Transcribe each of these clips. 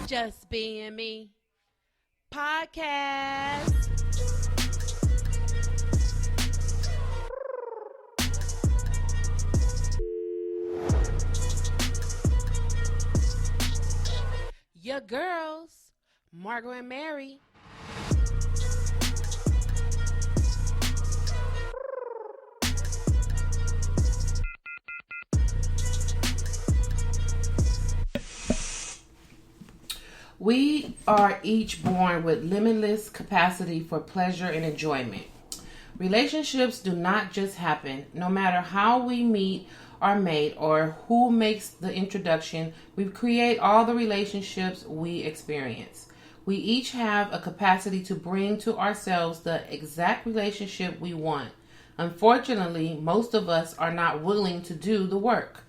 Just Being Me podcast. Your girls, Margot and Mary. We are each born with limitless capacity for pleasure and enjoyment. Relationships do not just happen. No matter how we meet our mate or who makes the introduction, we create all the relationships we experience. We each have a capacity to bring to ourselves the exact relationship we want. Unfortunately, most of us are not willing to do the work.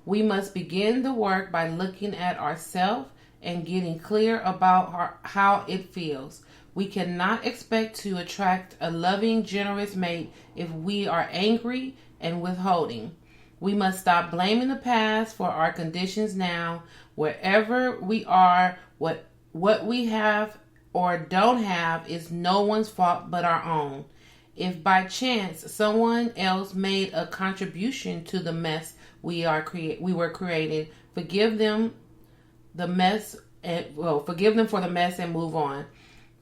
We must begin the work by looking at ourselves and getting clear about how it feels. We cannot expect to attract a loving, generous mate if we are angry and withholding. We must stop blaming the past for our conditions now. Wherever we are, what we have or don't have is no one's fault but our own. If by chance someone else made a contribution to the mess we were creating, forgive them forgive them for the mess and move on.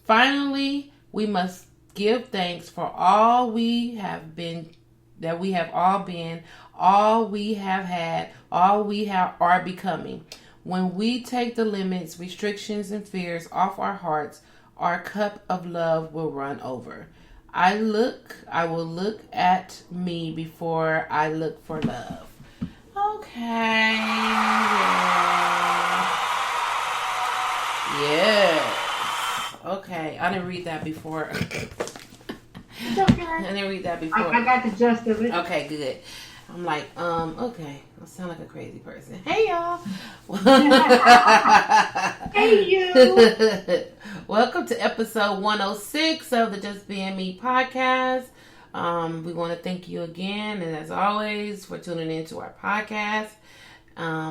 Finally, we must give thanks for all we have been, that we have all been, all we have had, all we are becoming. When we take the limits, restrictions, and fears off our hearts, our cup of love will run over. I will look at me before I look for love. Okay. Yes. Okay. I didn't read that before. It's okay. I didn't read that before. I got the gist of it. Okay, good. I'm like, okay. I sound like a crazy person. Hey, y'all. Hey, you. Welcome to episode 106 of the Just Being Me podcast. We want to thank you again, and as always, for tuning into our podcast.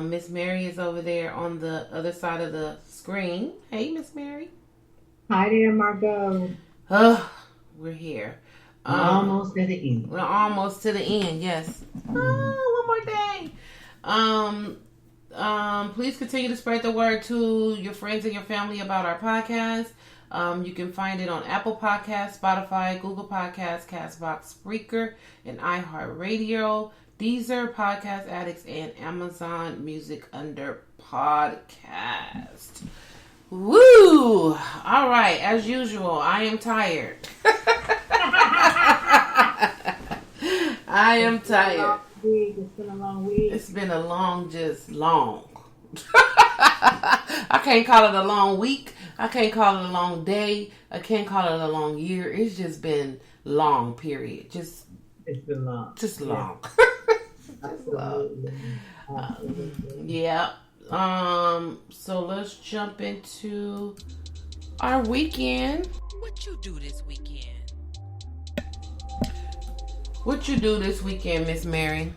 Miss Mary is over there on the other side of the screen. Hey, Miss Mary. Hi there, Margot. Oh, we're here. Almost at the end. We're almost to the end, yes. Oh, one more day. Please continue to spread the word to your friends and your family about our podcast. You can find it on Apple Podcasts, Spotify, Google Podcasts, Castbox, Spreaker, and iHeartRadio, Deezer, Podcast Addicts, and Amazon Music under podcast. Woo! All right, as usual, I am tired. I am tired. It's been a long week. It's been a long. I can't call it a long week. I can't call it a long day. I can't call it a long year. It's just been long, period. It's been long. Just long. Absolutely. Yeah. So let's jump into our weekend. What you do this weekend? What you do this weekend, Miss Mary?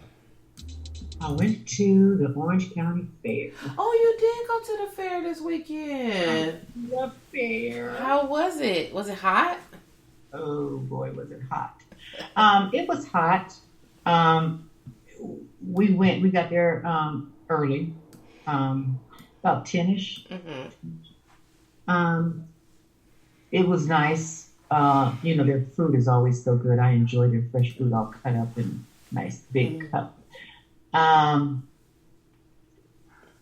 I went to the Orange County Fair. Oh, you did go to the fair this weekend. The fair. How was it? Was it hot? Oh boy, was it hot. It was hot. We got there early, about 10ish. Mm-hmm. It was nice. Their food is always so good. I enjoy their fresh food all cut up in nice big cup.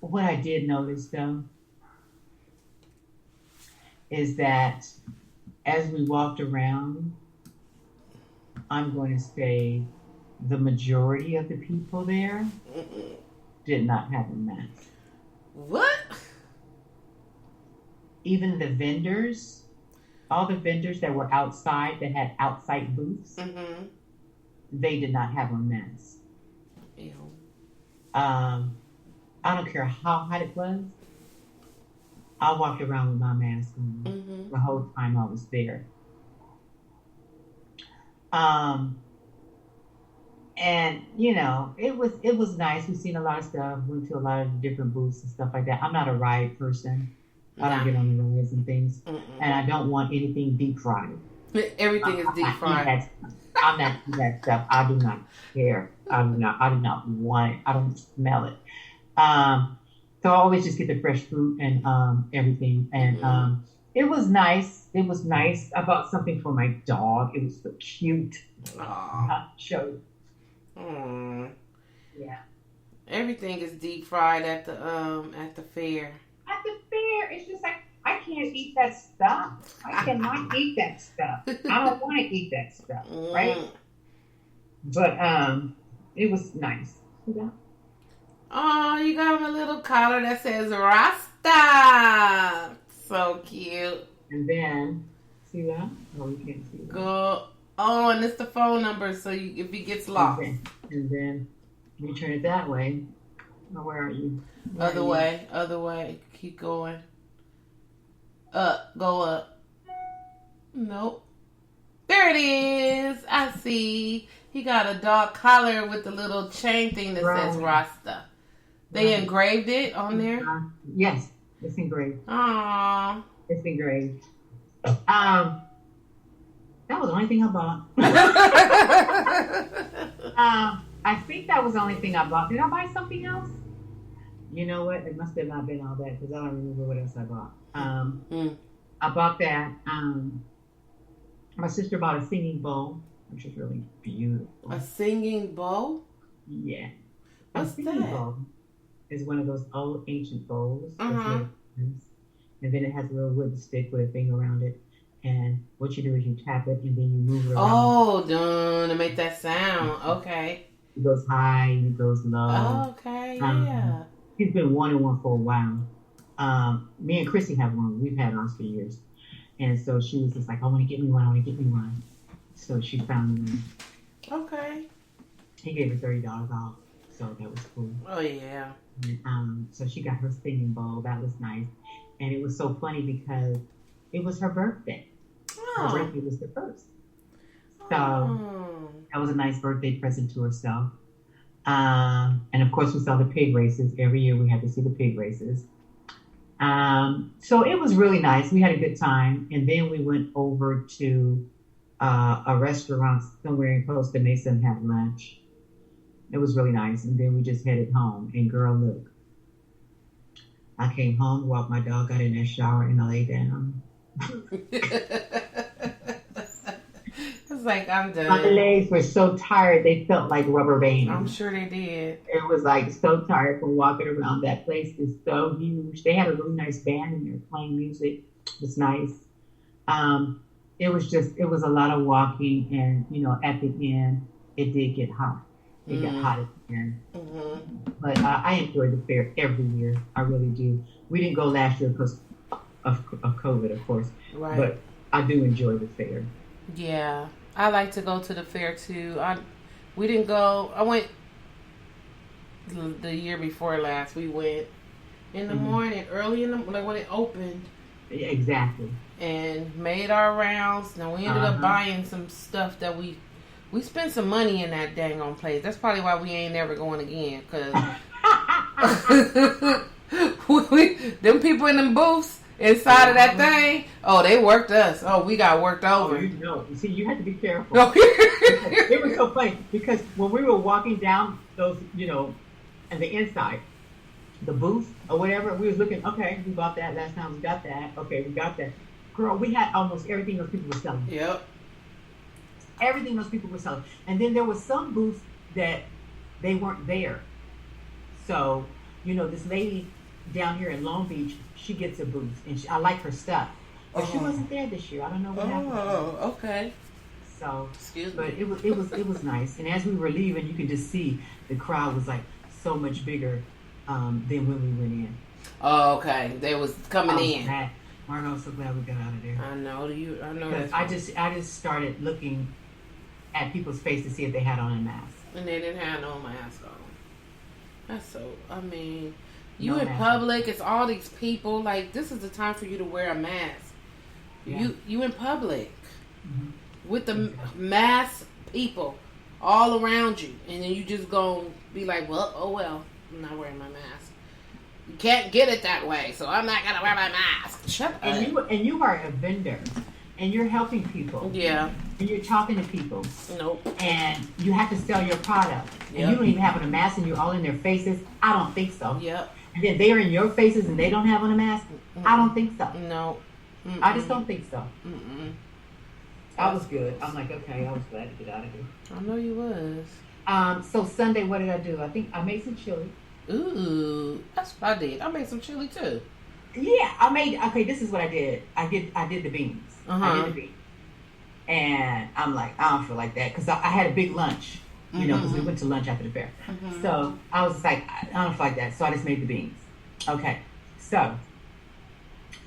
What I did notice though is that as we walked around, I'm going to say the majority of the people there did not have a mask. What? Even the vendors, all the vendors that were outside that had outside booths, they did not have a mask. Ew. I don't care how hot it was. I walked around with my mask on the whole time I was there. And it was nice. We've seen a lot of stuff. Went to a lot of different booths and stuff like that. I'm not a riot person. I don't get on the rides and things. And I don't want anything deep fried. Everything is deep fried. I'm not eating that stuff. I do not care. I do not want it. I don't smell it. So I always just get the fresh fruit and everything. And it was nice. It was nice. I bought something for my dog. It was so cute. I'll show you. Yeah. Everything is deep fried at the fair. At the fair, it's just like I can't eat that stuff. I cannot eat that stuff. I don't want to eat that stuff, right? But it was nice. Yeah. Oh, you got him a little collar that says Rasta. So cute. And then, see that? Oh, you can't see that. Go. Oh, and it's the phone number, so if he gets lost. And then you turn it that way. Oh, where are you? Other way. Keep going. Go up. Nope. There it is. I see. He got a dog collar with the little chain thing that says Rasta. They engraved it on there? Yes, it's engraved. Aww. It's engraved. That was the only thing I bought. I think that was the only thing I bought. Did I buy something else? You know what? It must have not been all that because I don't remember what else I bought. I bought that. My sister bought a singing bowl, which is really beautiful. A singing bowl? Yeah. What's a singing that? bowl is one of those old ancient bowls. Uh-huh. And then it has a little wooden stick with a thing around it. And what you do is you tap it and then you move it around. Oh, done to make that sound. Okay. It goes high and it goes low. Okay, yeah. He's been wanting one for a while. Me and Chrissy have one. We've had ours for years. And so she was just like, I want to get me one. So she found one. Okay. He gave her $30 off. So that was cool. Oh, yeah. And, so she got her singing bowl. That was nice. And it was so funny because it was her birthday. Her birthday was the first. So that was a nice birthday present to herself. And of course, we saw the pig races. Every year we had to see the pig races. So it was really nice. We had a good time. And then we went over to a restaurant somewhere in Costa Mesa and had lunch. It was really nice. And then we just headed home. And girl, look. I came home, walked my dog, got in that shower, and I lay down. It's like, I'm done. My legs were so tired, they felt like rubber bands. I'm sure they did. It was like so tired from walking around. That place is so huge. They had a really nice band in there playing music. It was nice. It was a lot of walking, and at the end, it did get hot. It got hot at the end. But I enjoy the fair every year. I really do. We didn't go last year because of COVID, of course. Right. But I do enjoy the fair. Yeah. I like to go to the fair, too. We didn't go. I went the year before last. We went in the morning, early in the like when it opened. Yeah, exactly. And made our rounds. Now, we ended up buying some stuff that we spent some money in that dang on place. That's probably why we ain't never going again. Because them people in them booths inside of that thing, they worked us. Oh, we got worked over. You see, you had to be careful. It was so funny because when we were walking down those, and the inside, the booth or whatever, we was looking, okay, we bought that last time, we got that. Okay, we got that. Girl, we had almost everything those people were selling. Yep. Everything those people were selling. And then there was some booths that they weren't there. So, this lady down here in Long Beach, she gets a booth. And I like her stuff. But she wasn't there this year. I don't know what happened. Oh, okay. So, excuse me. But it was nice. And as we were leaving, you could just see the crowd was like so much bigger than when we went in. Oh, okay. They was coming in. Margot, I'm so glad we got out of there. I know that. I just started looking at people's face to see if they had on a mask. And they didn't have no mask on. That's so, you in public, it's all these people, like, this is the time for you to wear a mask. Yeah. You in public with the mass people all around you. And then you just gonna be like, well, I'm not wearing my mask. You can't get it that way, so I'm not gonna wear my mask. Shut up. And you are a vendor, and you're helping people. Yeah. And you're talking to people. Nope. And you have to sell your product. Yep. And you don't even have on a mask, and you're all in their faces. I don't think so. Yep. And then they're in your faces, and they don't have on a mask. I don't think so. No. I just don't think so. That was good. I'm like, okay, I was glad to get out of here. I know you was. So Sunday, what did I do? I think I made some chili. Ooh, that's what I did. I made some chili too. Yeah, this is what I did. I did the beans. I did the beans. And I'm like, I don't feel like that. Because I had a big lunch, because we went to lunch after the fair. So I was like, I don't feel like that. So I just made the beans. Okay. So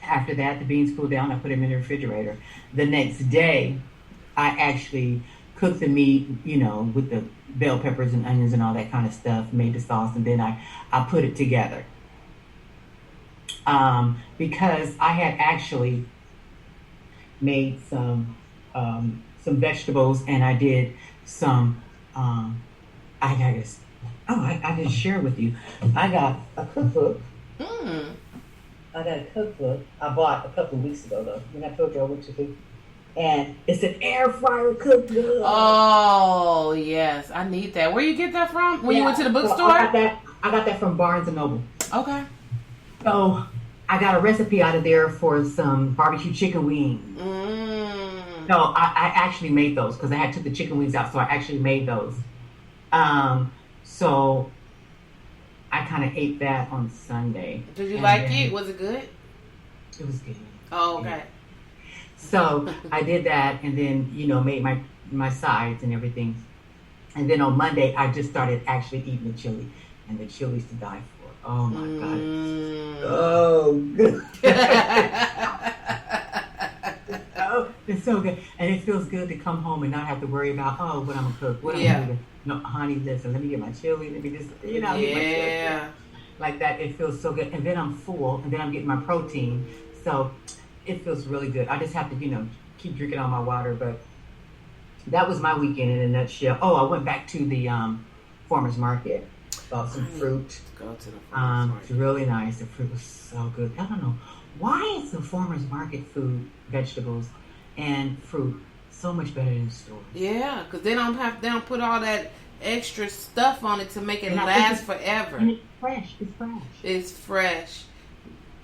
after that, the beans cooled down. I put them in the refrigerator. The next day, I actually cooked the meat, with the bell peppers and onions and all that kind of stuff, made the sauce, and then I put it together. Because I had actually made some vegetables, and I did some, I didn't share with you. I got a cookbook. I got a cookbook I bought a couple of weeks ago, though. When I told you I went to the... And it's an air fryer cookbook. Oh, yes. I need that. Where you get that from? When you went to the bookstore? I got that from Barnes & Noble. Okay. So I got a recipe out of there for some barbecue chicken wings. No, I actually made those because I took the chicken wings out, so I actually made those. So I kind of ate that on Sunday. Did you like it? Was it good? It was good. Oh, okay. Yeah. So I did that, and then made my sides and everything. And then on Monday, I just started actually eating the chili, and the chili's to die for. Oh my God, it's so good, and it feels good to come home and not have to worry about what I'm gonna cook, what I'm gonna do. No, honey, listen, let me get my chili, let me just get my chili. Like that. It feels so good, and then I'm full, and then I'm getting my protein, so it feels really good. I just have to keep drinking all my water. But that was my weekend in a nutshell. Oh, I went back to the farmer's market, bought some fruit. Go to the farmer's market. It's really nice. The fruit was so good. I don't know why is the farmer's market food, vegetables, and fruit so much better than the store. Yeah, because they don't put all that extra stuff on it to make it last forever. And it's fresh. It's fresh.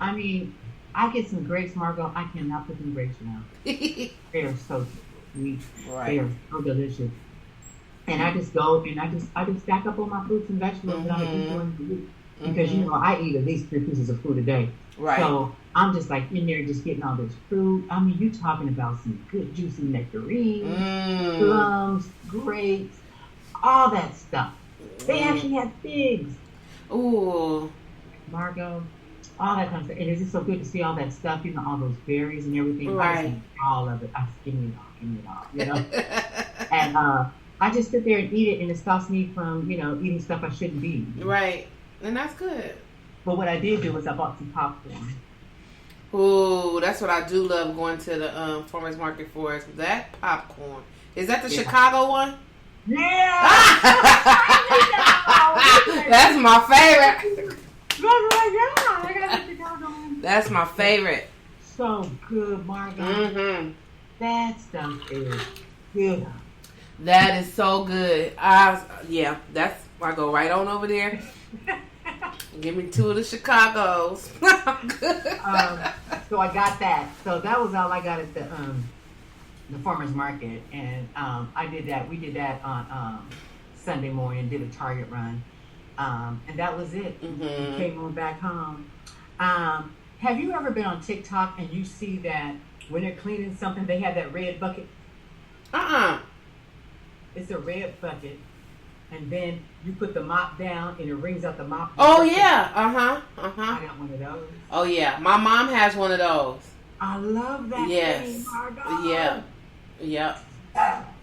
I mean, I get some grapes, Margot. I cannot put them grapes down. They are so sweet. Right. They are so delicious. And I just go and I just stack up all my fruits and vegetables that I eat during the week. Because I eat at least 3 pieces of fruit a day. Right. So I'm just like in there just getting all this fruit. I mean, you talking about some good juicy nectarines, plums, grapes, all that stuff. They actually have figs. Ooh. Margot, all that kind of stuff. And it's just so good to see all that stuff, all those berries and everything. Right. I just eat all of it. Give me it all, And I just sit there and eat it, and it stops me from, eating stuff I shouldn't be. Right. And that's good. But what I did do was I bought some popcorn. Ooh, that's what I do love going to the farmer's market for, is that popcorn. Is that the Chicago one? Yeah! That's my favorite. Oh my God, I got the Chicago one. That's my favorite. So good, Margot. That stuff is good. That is so good. I go right on over there. Give me 2 of the Chicagos. So I got that. So that was all I got at the farmer's market, and I did that. We did that on Sunday morning. Did a Target run, and that was it. Came on back home. Have you ever been on TikTok and you see that when they're cleaning something, they have that red bucket? It's a red bucket. And then you put the mop down, and it rings out the mop. Oh, yeah. I got one of those. Oh, yeah. My mom has one of those. I love that thing, Margot. Yeah.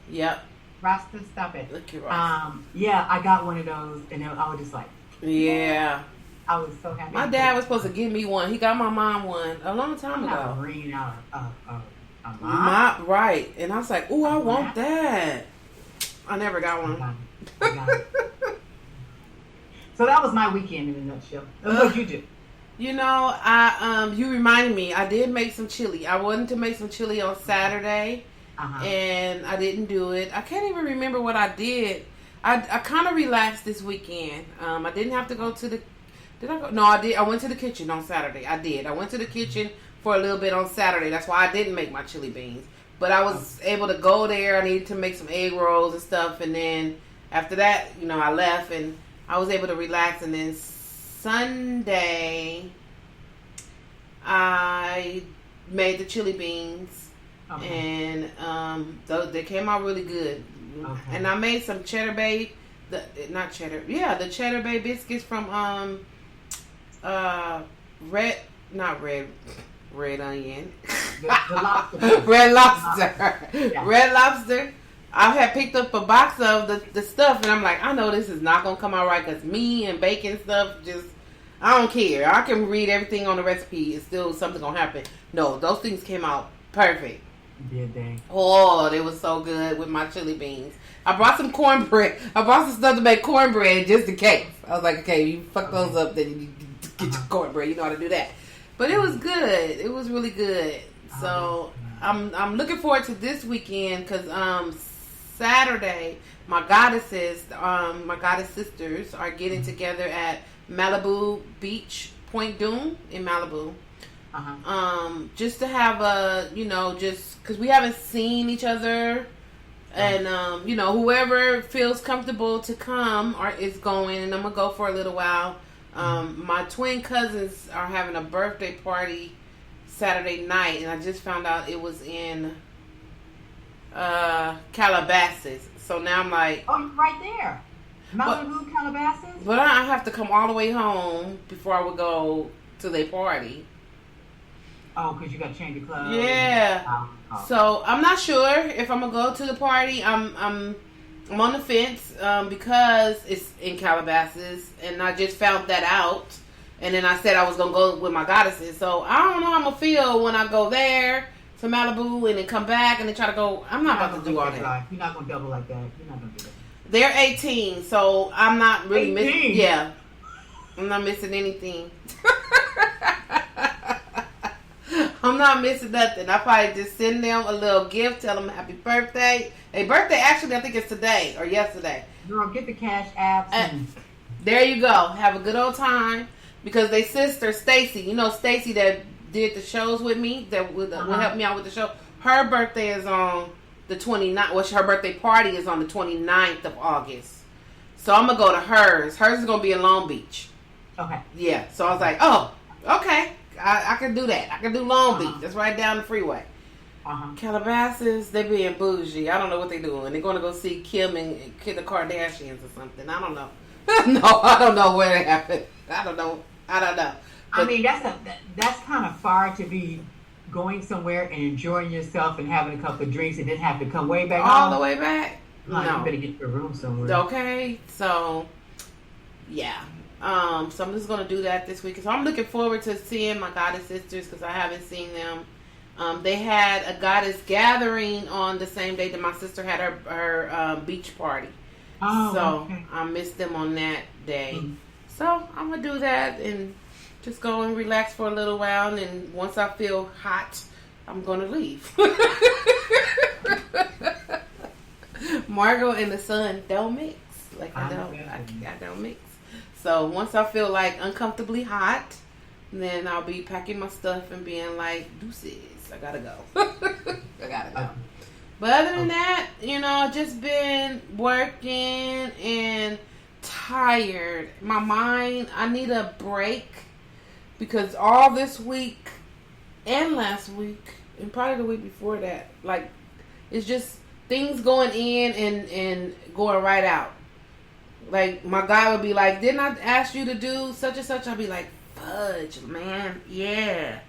Yep. Rasta, stop it. Look at Rasta. Yeah, I got one of those, and I was just like... Yeah. I was so happy. My dad was supposed to give me one. He got my mom one a long time ago. Bringing out a mop. Right. And I was like, ooh, I want that. I never got one. I got it. So that was my weekend in a nutshell. What'd you do? You reminded me. I did make some chili. I wanted to make some chili on Saturday, and I didn't do it. I can't even remember what I did. I kind of relaxed this weekend. I didn't have to go to the. Did I go? No, I did. I went to the kitchen on Saturday. I did. I went to the kitchen for a little bit on Saturday. That's why I didn't make my chili beans. But I was able to go there. I needed to make some egg rolls and stuff, and then after that, I left and I was able to relax. And then Sunday, I made the chili beans, and they came out really good. Okay. And I made some Cheddar Bay, the Cheddar Bay biscuits from Red Onion, Red Lobster, yeah. Red Lobster. I had picked up a box of the stuff, and I'm like, I know this is not gonna come out right because me and bacon stuff I don't care. I can read everything on the recipe. It's still something gonna happen. No, those things came out perfect. Did they? Oh, they were so good with my chili beans. I brought some cornbread. I brought some stuff to make cornbread just in case. I was like, okay, you fuck those up, then you get your cornbread. You know how to do that. But it was good. It was really good. So I'm looking forward to this weekend because Saturday my goddess sisters are getting together at Malibu Beach, Point Dume in Malibu. Just to have just because we haven't seen each other, and whoever feels comfortable to come is going, and I'm gonna go for a little while. My twin cousins are having a birthday party Saturday night, and I just found out it was in Calabasas. So now I'm like, oh, right there, Malibu, Calabasas. But I have to come all the way home before I would go to their party. Oh, because you got to change your clothes. Yeah. So I'm not sure if I'm gonna go to the party. I'm on the fence because it's in Calabasas, and I just found that out. And then I said I was gonna go with my goddesses. So I don't know how I'm gonna feel when I go there to Malibu and then come back and then try to go. I'm not about to do all that. You're not gonna double like that. You're not gonna do that. They're 18, so I'm not really 18? missing. Yeah, I'm not missing anything. I'm not missing nothing. I probably just send them a little gift, tell them happy birthday. Their birthday, actually, I think it's today or yesterday. Girl, get the cash apps. And there you go. Have a good old time. Because their sister, Stacy, Stacy that did the shows with me, that would help me out with the show. Her birthday is on the 29th. Well, her birthday party is on the 29th of August. So I'm going to go to hers. Hers is going to be in Long Beach. Okay. Yeah. So I was like, oh, okay. I can do that. I can do Long Beach. That's right down the freeway. Calabasas, they being bougie. I don't know what they doing. They're going to go see Kim and the Kardashians or something. I don't know. No, I don't know where they happen. I don't know. But, I mean, that's kind of far to be going somewhere and enjoying yourself and having a couple of drinks and then have to come way back all the way back. No, you better get your room somewhere. Okay, so yeah. So I'm just going to do that this week. So I'm looking forward to seeing my goddess sisters because I haven't seen them. They had a goddess gathering on the same day that my sister had her beach party. Oh, so okay. I missed them on that day. Mm-hmm. So I'm going to do that and just go and relax for a little while. And once I feel hot, I'm going to leave. Margot and the sun don't mix. Like I don't mix. So once I feel like uncomfortably hot, then I'll be packing my stuff and being like, deuces, I gotta go. I gotta go. But other than that, I've just been working and tired. My mind, I need a break because all this week and last week and probably the week before that, like, it's just things going in and going right out. Like, my guy would be like, didn't I ask you to do such and such? I'd be like, fudge, man. Yeah,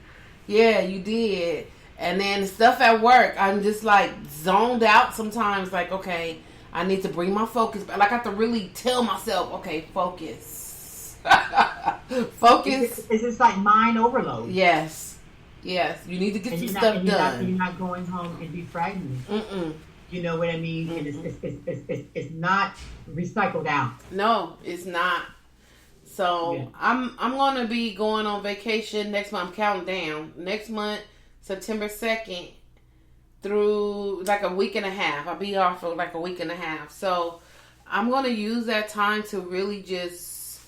you did. And then stuff at work, I'm just like zoned out sometimes. Like, okay, I need to bring my focus back. Like, I have to really tell myself, okay, focus. Focus. It's just like mind overload. Yes. You need to get some stuff done. You're not going home and be frightened. Mm-mm. You know what I mean? Mm-hmm. And it's not recycled out. No, it's not. So Yeah. I'm gonna be going on vacation next month. I'm counting down. Next month, September 2nd through like a week and a half. I'll be off for like a week and a half. So I'm gonna use that time to really just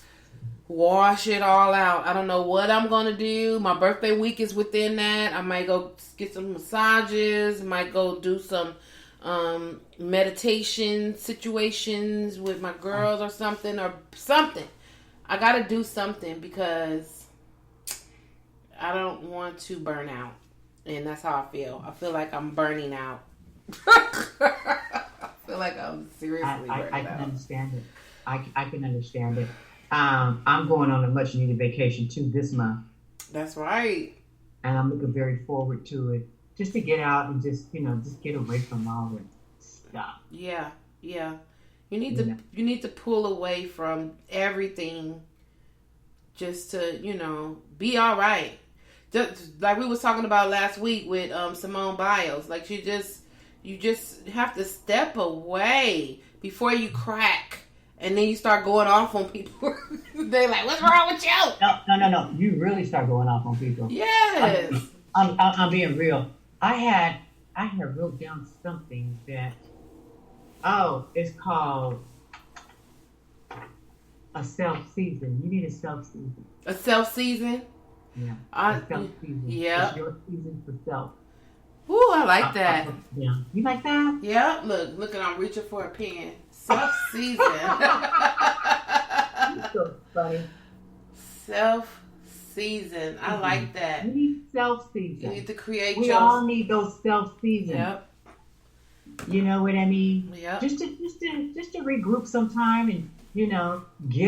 wash it all out. I don't know what I'm gonna do. My birthday week is within that. I might go get some massages. Might go do some meditation situations with my girls or something. I gotta do something because I don't want to burn out. And that's how I feel. I feel like I'm burning out. I feel like I'm seriously burning I can out. understand it. I can understand it. I'm going on a much needed vacation too this month. That's right. And I'm looking very forward to it. Just to get out and just get away from all the stuff. Yeah. You need to pull away from everything just to, be all right. Just like we was talking about last week with Simone Biles. Like you just have to step away before you crack. And then you start going off on people. They're like, "What's wrong with you?" No. You really start going off on people. Yes. I'm being real. I had wrote down something that it's called a self-season. You need a self-season. A self-season? Yeah. A self-season. Yeah. It's your season for self. Ooh, I like that. Yeah. You like that? Yeah. Look, I'm reaching for a pen. Self-season. So funny. Self-season. I like that. You need self-season. You need to create We your... all need those self-seasons. Yep. You know what I mean? Yep. Just to regroup sometime and get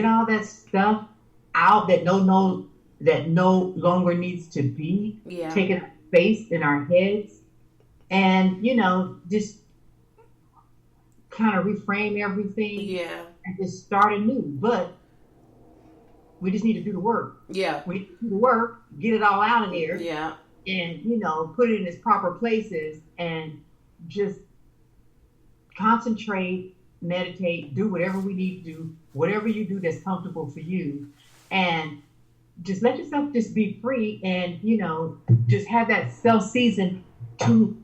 all that stuff out that no longer needs to be. Yeah. Taking space in our heads, and just kind of reframe everything. Yeah. And just start anew. But we just need to do the work. Yeah. We need to do the work, get it all out of there. Yeah. And put it in its proper places and just concentrate, meditate, do whatever we need to do, whatever you do that's comfortable for you, and just let yourself just be free and just have that self-season to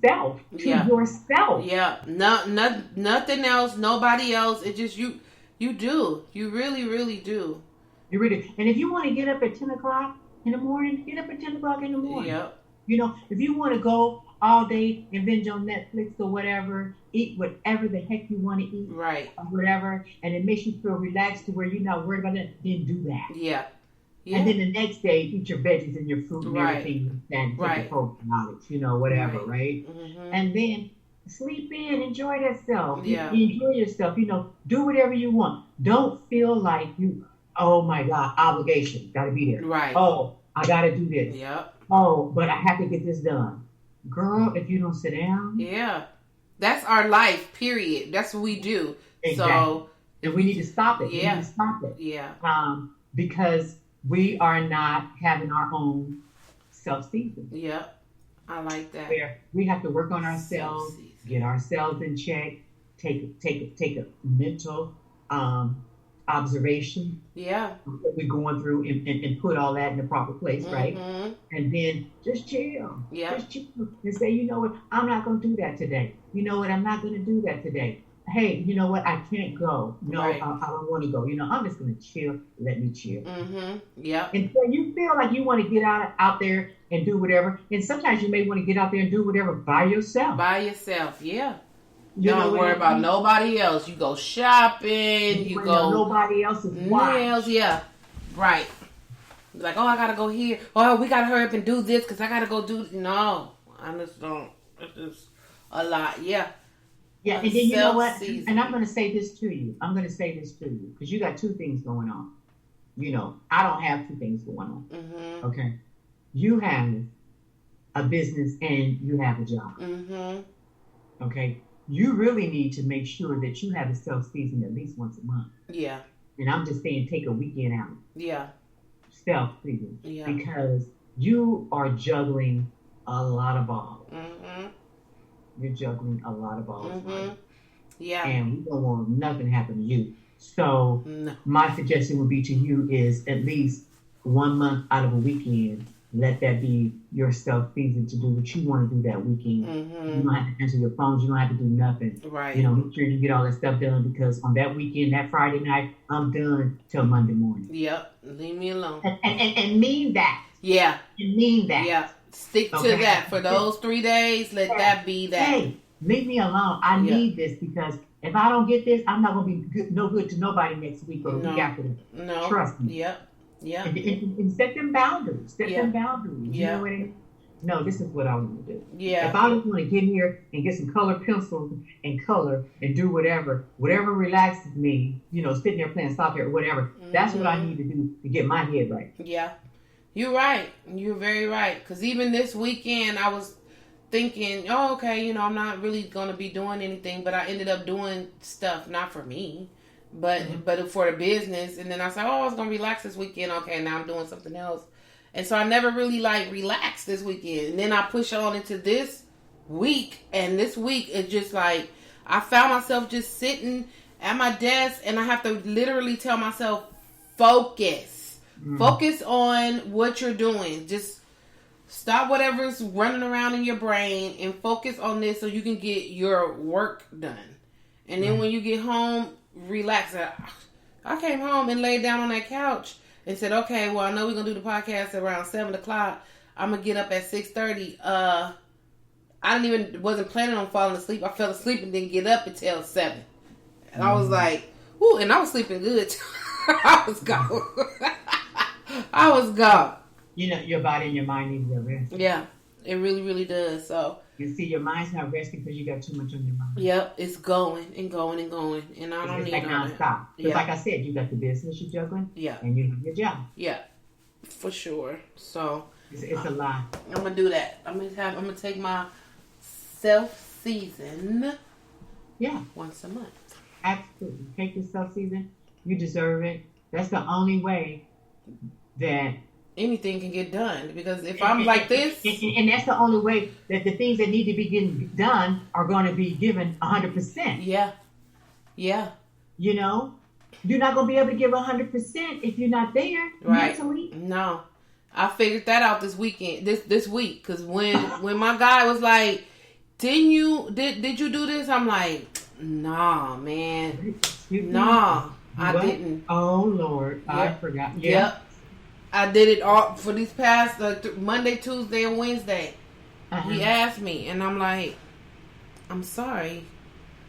self, to yourself. Yeah. Nothing else, nobody else. It's just you do. You really, really do. You really. And if you want to get up at 10 o'clock in the morning, get up at 10 o'clock in the morning. Yep. If you want to go all day and binge on Netflix or whatever, eat whatever the heck you want to eat. Right. Or whatever, and it makes you feel relaxed to where you're not worried about that, then do that. Yeah. Yeah. And then the next day, eat your veggies and your fruit and everything, and take the probiotics, whatever, right? Mm-hmm. And then sleep in, enjoy yourself. Yeah. Enjoy yourself, do whatever you want. Don't feel like oh my God, obligation, gotta be there. Right. Oh, I gotta do this. Yep. Oh, but I have to get this done. Girl, if you don't sit down. Yeah. That's our life, period. That's what we do. Exactly. So. And we need to stop it. Yeah. We need to stop it. Yeah. Because we are not having our own self-season. Yep. I like that. Where we have to work on ourselves, Self-season. get ourselves in check, take a mental observation. Yeah. What we're going through and put all that in the proper place, right? Mm-hmm. And then just chill. Yeah. Just chill and say, you know what, I'm not going to do that today. You know what, I'm not going to do that today. Hey, you know what, I can't go. No, Right. I don't want to go. I'm just going to chill. Let me chill. Mm-hmm. Yep. And so you feel like you want to get out there and do whatever. And sometimes you may want to get out there and do whatever by yourself. By yourself, yeah. You know Don't what worry I about mean? nobody else. You go shopping, you go nobody else's watch. nails, yeah. Right. Like, oh, I gotta go here. Oh, we gotta hurry up and do this because I gotta go do. No, I just don't. It's just a lot, yeah. Yeah, and then you know what? Self-season. And I'm going to say this to you. Because you got two things going on. I don't have two things going on. Mm-hmm. Okay? You have a business and you have a job. Mm-hmm. Okay? You really need to make sure that you have a self-season at least once a month. Yeah. And I'm just saying take a weekend out. Yeah. Self-season. Yeah. Because you are juggling a lot of balls. Mm-hmm. You're juggling a lot of balls. Mm-hmm. Right? Yeah. And we don't want nothing to happen to you. So No. my suggestion would be to you is at least 1 month out of a weekend, let that be your self-season to do what you want to do that weekend. You don't have to answer your phones. You don't have to do nothing. Right. Make sure you get all that stuff done because on that weekend, that Friday night, I'm done till Monday morning. Yep. Leave me alone. And mean that. Yeah. And mean that. Yeah. Stick to that for those 3 days. Let that be that. Hey, leave me alone. I need this because if I don't get this, I'm not going to be no good to nobody next week or the week after that. No. Trust me. Yep. Yeah. And set them boundaries. Set them boundaries. You know what I mean? No, this is what I want to do. Yeah. If I just want to get here and get some colored pencils and color and do whatever relaxes me, sitting there playing soccer or whatever, that's what I need to do to get my head right. Yeah. You're right. You're very right. Because even this weekend, I was thinking, oh, okay, I'm not really going to be doing anything, but I ended up doing stuff, not for me. But for the business, and then I said, oh, I was gonna relax this weekend. Okay, now I'm doing something else, and so I never really relaxed this weekend. And then I push on into this week, and this week it's just I found myself just sitting at my desk, and I have to literally tell myself, focus on what you're doing. Just stop whatever's running around in your brain and focus on this so you can get your work done. And then when you get home, relax. I came home and laid down on that couch and said, okay, well, I know we're going to do the podcast around 7 o'clock. I'm going to get up at 6:30. I wasn't planning on falling asleep. I fell asleep and didn't get up until 7. And I was like, whoo, and I was sleeping good. I was gone. I was gone. Your body and your mind need to rest. Yeah, it really, really does. So, you see, your mind's not resting because you got too much on your mind. Yep, it's going and going and going, and I don't need it's all that. nonstop. Because like I said, you got the business you're juggling, and you have your job. Yeah, for sure. So it's a lot. I'm gonna do that. I'm gonna take my self season. Yeah, once a month. Absolutely, take your self season. You deserve it. That's the only way that anything can get done, because if I'm like this, and that's the only way that the things that need to be getting done are going to be given 100%. Yeah. You're not going to be able to give 100% if you're not there mentally. No, I figured that out this weekend, this week, because when my guy was like, did you do this? I'm like, nah, man, nah, I didn't. Oh Lord, I forgot. Yep. I did it all for these past Monday, Tuesday, and Wednesday. He asked me, and I'm like, I'm sorry.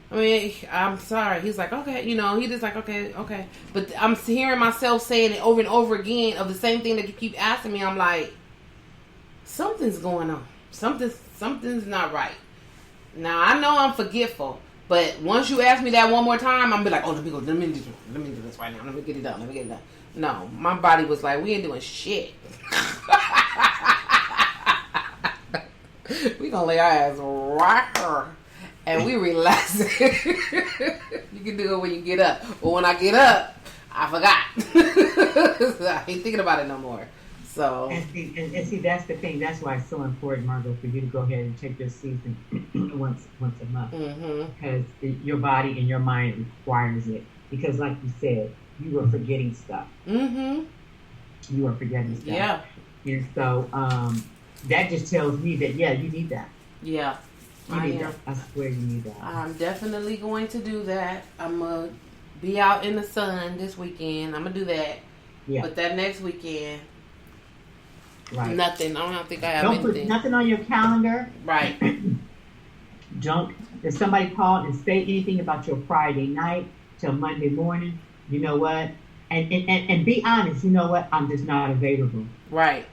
I'm sorry. He's like, okay, he just like, okay. But I'm hearing myself saying it over and over again of the same thing that you keep asking me. I'm like, something's going on. Something's not right. Now, I know I'm forgetful, but once you ask me that one more time, I'm be like, oh, let me do this right now. Let me get it done. No, my body was like, we ain't doing shit. We gonna lay our ass right here and we relax. You can do it when you get up. But when I get up, I forgot. I ain't thinking about it no more. So and see, that's the thing. That's why it's so important, Margot, for you to go ahead and take this season once a month, because your body and your mind requires it. Because, like you said, you are forgetting stuff. You are forgetting stuff. Yeah. And so that just tells me that you need that. Yeah. You need that. I swear you need that. I'm definitely going to do that. I'm gonna be out in the sun this weekend. I'm gonna do that. Yeah. But that next weekend. Right. Nothing. I don't think I have Don't anything. Put nothing on your calendar. Right. Don't. If somebody called and say anything about your Friday night till Monday morning, you know what? And be honest. You know what? I'm just not available. Right.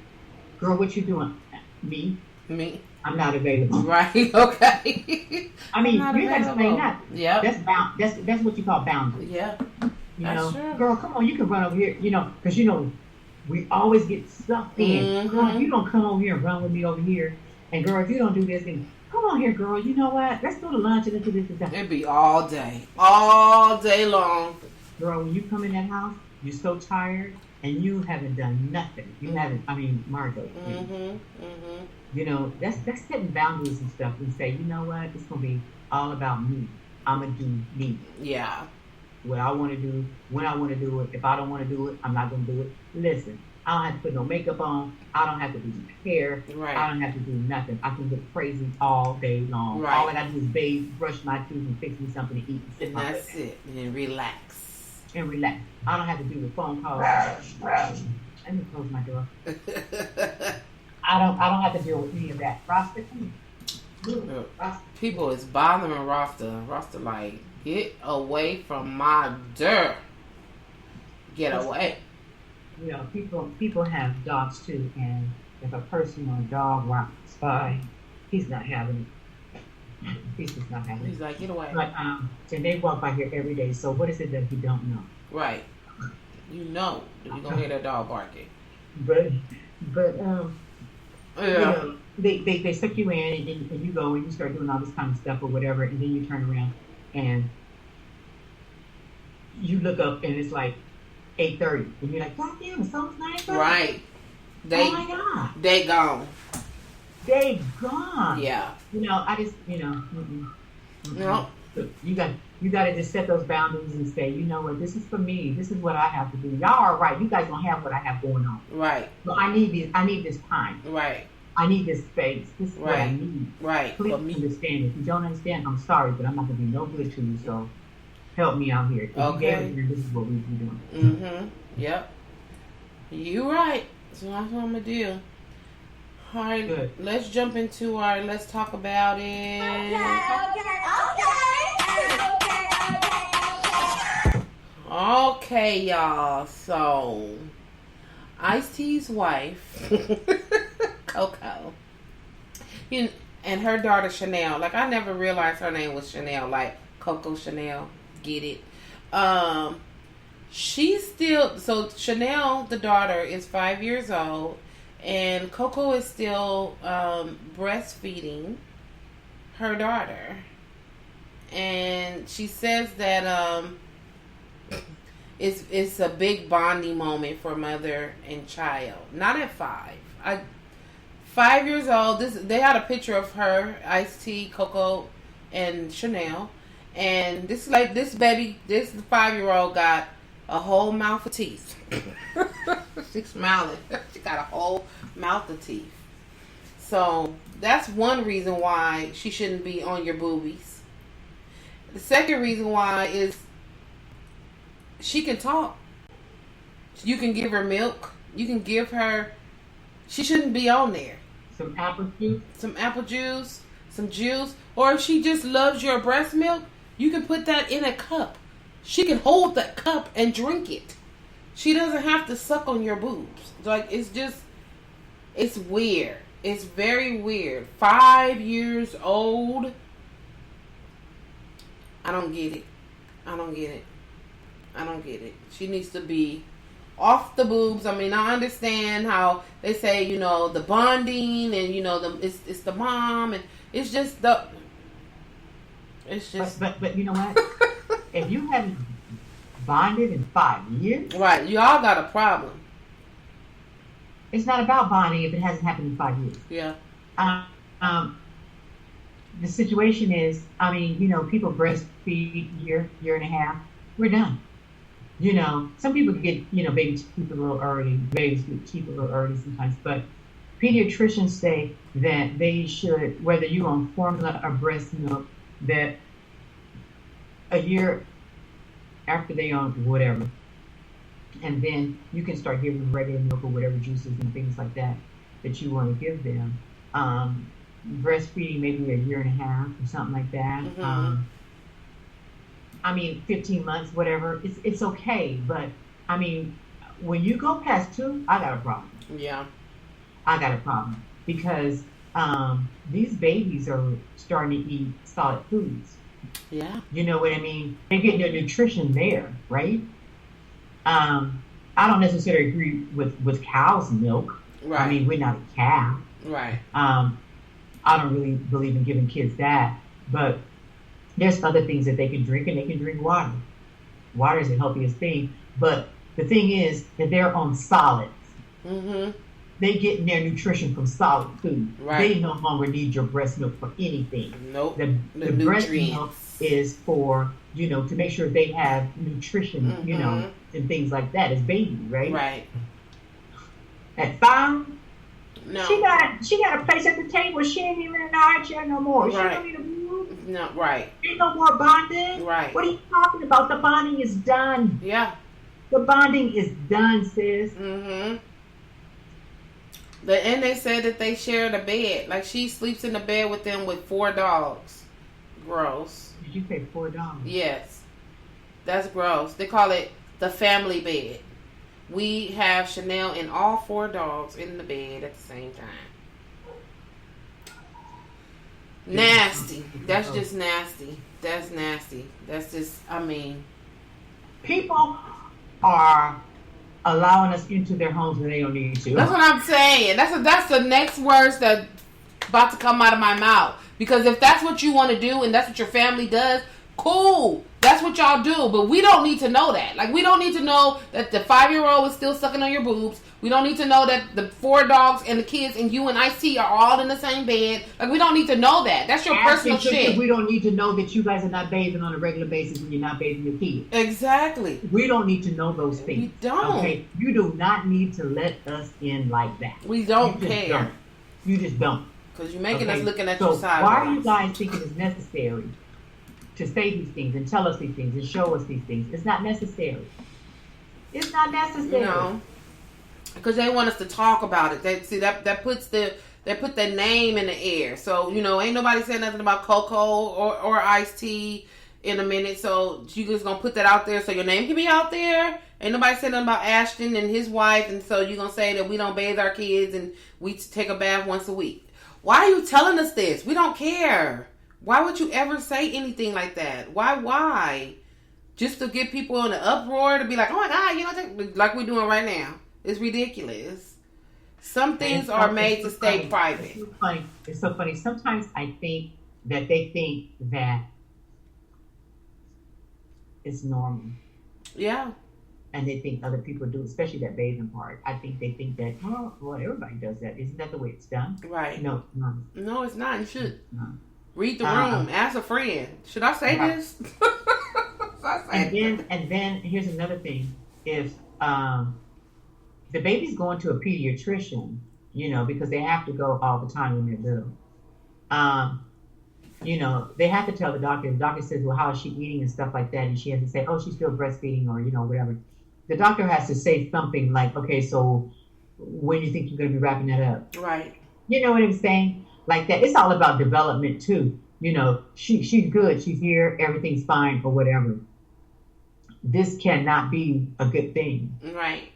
Girl, what you doing? Me. I'm not available. Right. Okay. I mean, you got to explain that. Yeah. That's what you call boundaries. Yeah. That's true. Girl, come on, you can run over here. Because we always get sucked in. Girl, if you don't come over here and run with me over here, and girl, if you don't do this, then come on here, girl. You know what? Let's go to lunch and let's do this and that. It'd be all day long. Girl, when you come in that house, you're so tired and you haven't done nothing. You haven't. I mean, Margot. That's setting boundaries and stuff. And say, you know what? It's gonna be all about me. I'm gonna do me. Yeah. what I want to do, when I want to do it. If I don't want to do it, I'm not going to do it. Listen, I don't have to put no makeup on. I don't have to do hair. Right. I don't have to do nothing. I can get crazy all day long. Right. All I got to do is bathe, brush my teeth, and fix me something to eat. And that's it. And relax. And relax. I don't have to do the phone calls. Let me close my door. I don't have to deal with any of that. Rasta, come here. Rasta. People is bothering Rasta. Rasta like, get away from my dirt. Get away. You know, people have dogs too, and if a person or a dog walks by, he's not having it. He's just not having it. He's like, get away. But and they walk by here every day. So what is it that you don't know? Right. You know that you're gonna hear that dog barking. But Yeah. you know, they suck you in, and you go and you start doing all this kind of stuff or whatever, and then you turn around and you look up and it's like 8:30, and you're like, God damn, it's almost 9:30. Right. Oh my God. They gone. They gone. Yeah. You know, I just, you know, No. you got to just set those boundaries and say, you know what, this is for me. This is what I have to do. Y'all are right. You guys don't have what I have going on. Right. So I need this time. Right. I need this space. This is what I Right. need. Right. Please For me. understand. If you don't understand, I'm sorry, but I'm not going to be no good to you. So help me out here. If you Okay. get it, then this is what we be doing. Mm-hmm. Yep. You right. So that's what I'm gonna do. All right. Good. Let's jump into our. Let's talk about it. Okay, y'all. So, Ice-T's wife, Coco, and her daughter Chanel. Like, I never realized her name was Chanel. Like Coco Chanel. Get it? She's still. So Chanel, the daughter, is 5 years old, and Coco is still breastfeeding her daughter. And she says that it's a big bonding moment for mother and child. Not at 5. 5 years old. They had a picture of her, Ice-T, Coco, and Chanel. And this 5-year-old got a whole mouth of teeth. She's smiling. She got a whole mouth of teeth. So that's one reason why she shouldn't be on your boobies. The second reason why is she can talk. You can give her milk. You can give her. She shouldn't be on there. Some apple juice. Some apple juice. Some juice. Or if she just loves your breast milk, you can put that in a cup. She can hold that cup and drink it. She doesn't have to suck on your boobs. Like, it's weird. It's very weird. 5 years old. I don't get it. She needs to be off the boobs. I mean, I understand how they say, you know, the bonding and, you know, it's the mom, and it's just. But you know what? If you haven't bonded in 5 years, right, y'all got a problem. It's not about bonding if it hasn't happened in 5 years. Yeah. The situation is, I mean, you know, people breastfeed year and a half. We're done. You know, some people get, you know, babies keep a little early. Babies get keep a little early sometimes. But pediatricians say that they should, whether you're on formula or breast milk, that a year after they on whatever, and then you can start giving them regular milk or whatever juices and things like that you want to give them. Breastfeeding maybe a year and a half or something like that. Mm-hmm. I mean, 15 months, whatever. It's okay, but I mean, when you go past 2, I got a problem. Yeah. I got a problem because these babies are starting to eat solid foods. Yeah. You know what I mean? They're getting their nutrition there, right? I don't necessarily agree with cow's milk. Right. I mean, we're not a cow. Right. I don't really believe in giving kids that, but there's other things that they can drink, and they can drink water. Water is the healthiest thing, but the thing is that they're on solids. Mm-hmm. they getting their nutrition from solid food. Right. They no longer need your breast milk for anything. Nope. The breast milk is for, to make sure they have nutrition, and things like that as babies, right? Right. At 5, no. She got a place at the table. She ain't even in the high chair no more. Right. She don't need to move. No, right. Ain't no more bonding. Right. What are you talking about? The bonding is done. Yeah. The bonding is done, sis. Mm-hmm. And they said that they share the bed. Like, she sleeps in the bed with them with 4 dogs. Gross. Did you say 4 dogs? Yes. That's gross. They call it the family bed. We have Chanel and all 4 dogs in the bed at the same time. Nasty. That's just nasty. That's nasty. That's just, People are allowing us into their homes when they don't need to. That's what I'm saying. That's the next words that's about to come out of my mouth. Because if that's what you want to do and that's what your family does, cool. That's what y'all do. But we don't need to know that. Like, we don't need to know that the 5-year-old is still sucking on your boobs. We don't need to know that the 4 dogs and the kids and you and IC are all in the same bed. Like, we don't need to know that. That's your personal shit. We don't need to know that you guys are not bathing on a regular basis when you're not bathing your kids. Exactly. We don't need to know those things. We don't. Okay? You do not need to let us in like that. We don't care. You just don't. Because you're making us looking at your side. Why are you guys thinking it's necessary to say these things and tell us these things and show us these things? It's not necessary. It's not necessary. No. Because they want us to talk about it. That puts they put their name in the air. So, ain't nobody saying nothing about Coco or Iced Tea in a minute. So you just gonna put that out there so your name can be out there. Ain't nobody saying nothing about Ashton and his wife, and so you gonna say that we don't bathe our kids and we take a bath once a week. Why are you telling us this? We don't care. Why would you ever say anything like that? Why? Just to get people in an uproar to be like, oh my God, like we're doing right now. It's ridiculous. Some things are made to stay private. It's so funny. Sometimes I think that they think that it's normal. Yeah. And they think other people do, especially that bathing part. I think they think that, well, everybody does that. Isn't that the way it's done? Right. No, it's not. No, it's not. You should. No. Read the room. Ask a friend. Should I say this? And then here's another thing. If the baby's going to a pediatrician, because they have to go all the time when they're little. They have to tell the doctor. The doctor says, well, how is she eating and stuff like that? And she has to say, oh, she's still breastfeeding or, whatever. The doctor has to say something like, okay, so when do you think you're going to be wrapping that up? Right. You know what I'm saying? Like that. It's all about development too. She's good. She's here. Everything's fine or whatever. This cannot be a good thing. Right.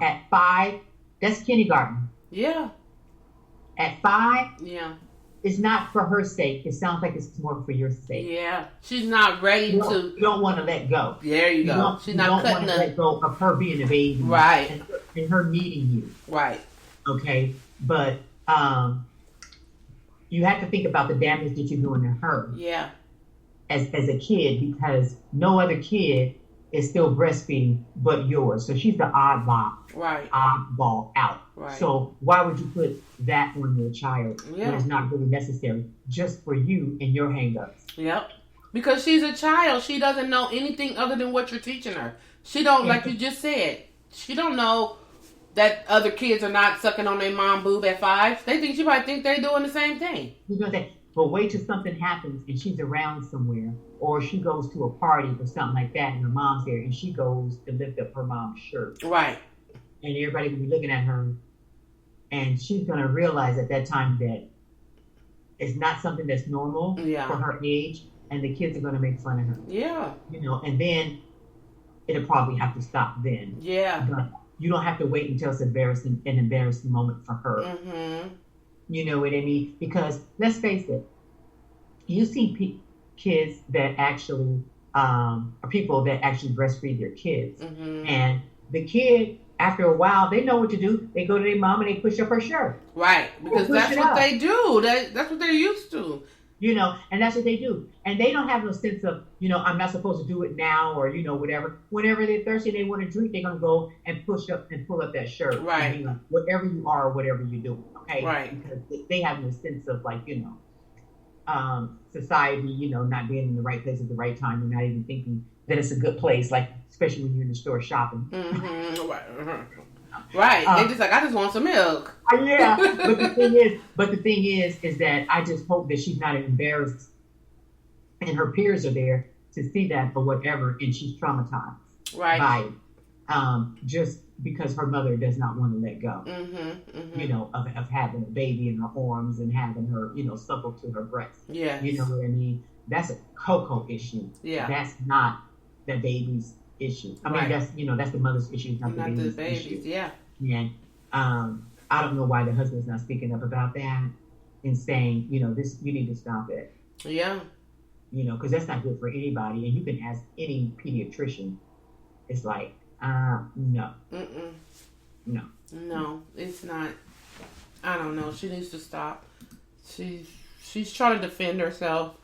At 5, that's kindergarten. Yeah. At 5, yeah, it's not for her sake. It sounds like it's more for your sake. Yeah. She's not ready to. You don't want to let go. There you go. She's not cutting want to let go of her being a baby. Right. And her needing you. Right. Okay. But you have to think about the damage that you're doing to her. Yeah. As a kid, because no other kid is still breastfeeding but yours. So she's the oddball. Right. Oddball out. Right. So why would you put that on your child when it's not really necessary, just for you and your hang-ups? Yep. Because she's a child. She doesn't know anything other than what you're teaching her. She don't, like you just said, she don't know that other kids are not sucking on their mom boob at 5. She might think they're doing the same thing. But wait till something happens and she's around somewhere, or she goes to a party or something like that and her mom's there and she goes to lift up her mom's shirt. Right. And everybody will be looking at her and she's going to realize at that time that it's not something that's normal for her age, and the kids are going to make fun of her. Yeah. And then it'll probably have to stop then. Yeah. But you don't have to wait until it's an embarrassing moment for her. Mm-hmm. You know what I mean? Because let's face it, you see kids that actually, or people that actually breastfeed their kids. Mm-hmm. And the kid, after a while, they know what to do. They go to their mom and they push up her shirt. Right. Because that's what they do. That's what they're used to. And that's what they do. And they don't have no sense of, I'm not supposed to do it now or, whatever. Whenever they're thirsty, they want to drink, they're going to go and pull up that shirt. Right. And, whatever you are, whatever you're doing. Okay. Right. Because they have no sense of like, society, not being in the right place at the right time and not even thinking that it's a good place, like, especially when you're in the store shopping. Mm-hmm. Right. Right. They're just like, I just want some milk. Yeah. But the thing is that I just hope that she's not embarrassed and her peers are there to see that or whatever, and she's traumatized by it. Just because her mother does not want to let go, of having a baby in her arms and having her, suckle to her breast. Yeah. You know what I mean? That's a Coco issue. Yeah. That's not the baby's issue. I mean, that's the mother's issue, not the baby's issue. Yeah. And I don't know why the husband's not speaking up about that and saying, this, you need to stop it. Yeah. Because that's not good for anybody. And you can ask any pediatrician. It's like, no. Mm-mm. No. No, it's not. I don't know. She needs to stop. She's trying to defend herself.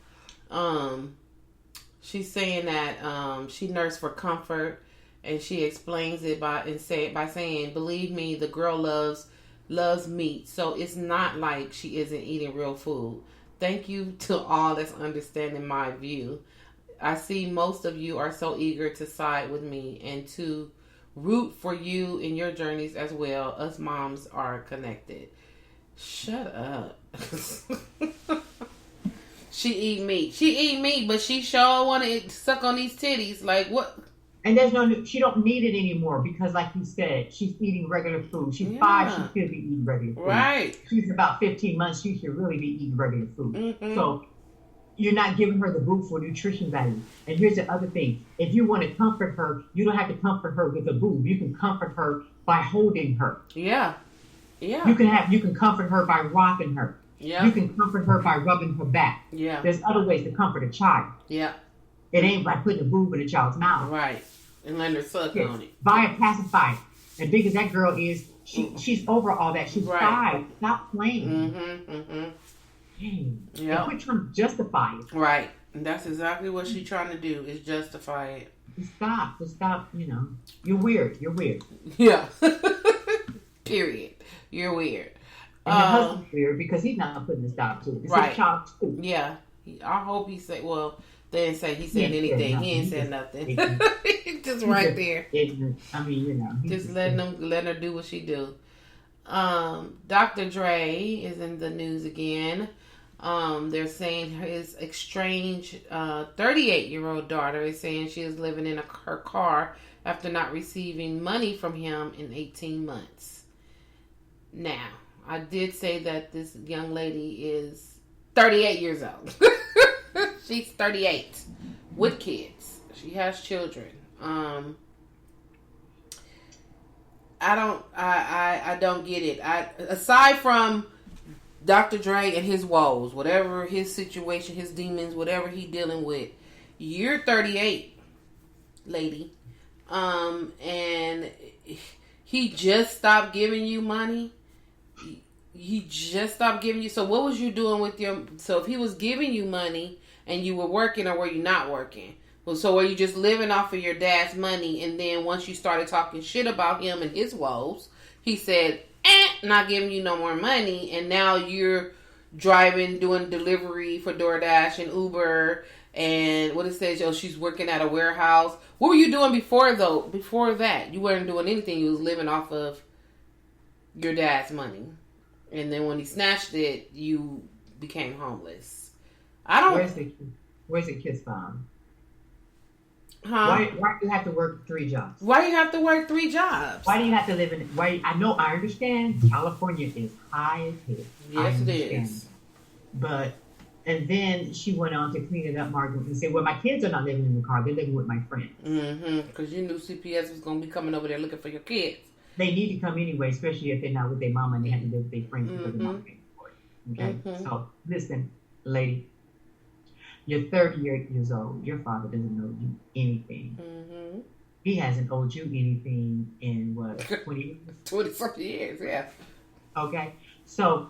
She's saying that she nursed for comfort, and she explains it by saying, "Believe me, the girl loves meat, so it's not like she isn't eating real food. Thank you to all that's understanding my view. I see most of you are so eager to side with me and to root for you in your journeys as well. Us moms are connected." Shut up. She eat meat, but she sure want to suck on these titties. Like, what? And she don't need it anymore because, like you said, she's eating regular food. She's 5, she should be eating regular food. Right. She's about 15 months, she should really be eating regular food. Mm-hmm. So you're not giving her the boob for nutrition value. And here's the other thing. If you want to comfort her, you don't have to comfort her with a boob. You can comfort her by holding her. Yeah. Yeah. You can comfort her by rocking her. Yeah. You can comfort her by rubbing her back. Yeah. There's other ways to comfort a child. Yeah. It ain't by putting a boob in a child's mouth. Right. And letting her suck on it. Buy a pacifier. As big as that girl is, she's over all that. She's 5. Stop playing. Mm-hmm. Mm-hmm. Yeah. Quit trying to justify it. Right. And that's exactly what she's trying to do, is justify it. Just stop, You're weird. Yeah. Period. You're weird. And your husband's weird because he's not putting a stop to it. It's his child too. Yeah. I hope he said, well, they didn't say he said anything. He ain't said nothing. Just right there. Ignorant. I mean, just letting her do what she do. Dr. Dre is in the news again. They're saying his estranged 38-year-old daughter is saying she is living in her car after not receiving money from him in 18 months. Now, I did say that this young lady is 38 years old. She's 38 with kids. She has children. I don't get it. Aside from Dr. Dre and his woes, whatever his situation, his demons, whatever he dealing with, you're 38, lady. And he just stopped giving you money. He just stopped giving you. So what was you doing with so if he was giving you money and you were working, or were you not working? Well, so were you just living off of your dad's money, and then once you started talking shit about him and his woes, he said, not giving you no more money, and now you're driving, doing delivery for DoorDash and Uber, and what it says, she's working at a warehouse. What were you doing before that? You weren't doing anything. You was living off of your dad's money. And then when he snatched it, you became homeless. Where's the kids found? Huh? Why do you have to work 3 jobs? Why do you have to work 3 jobs? Why do you have to live in? I understand California is high as hell. Yes, it is. And then she went on to clean it up, Margot, and say, well, my kids are not living in the car. They're living with my friends. Mm-hmm. Because you knew CPS was going to be coming over there looking for your kids. They need to come anyway, especially if they're not with their mama and they have to live with their friends because their mama paid for it. Okay? Mm-hmm. So, listen, lady. You're 38 years old. Your father doesn't know you anything. Mm-hmm. He hasn't owed you anything in, 20 years? 20-something years, yeah. Okay? So,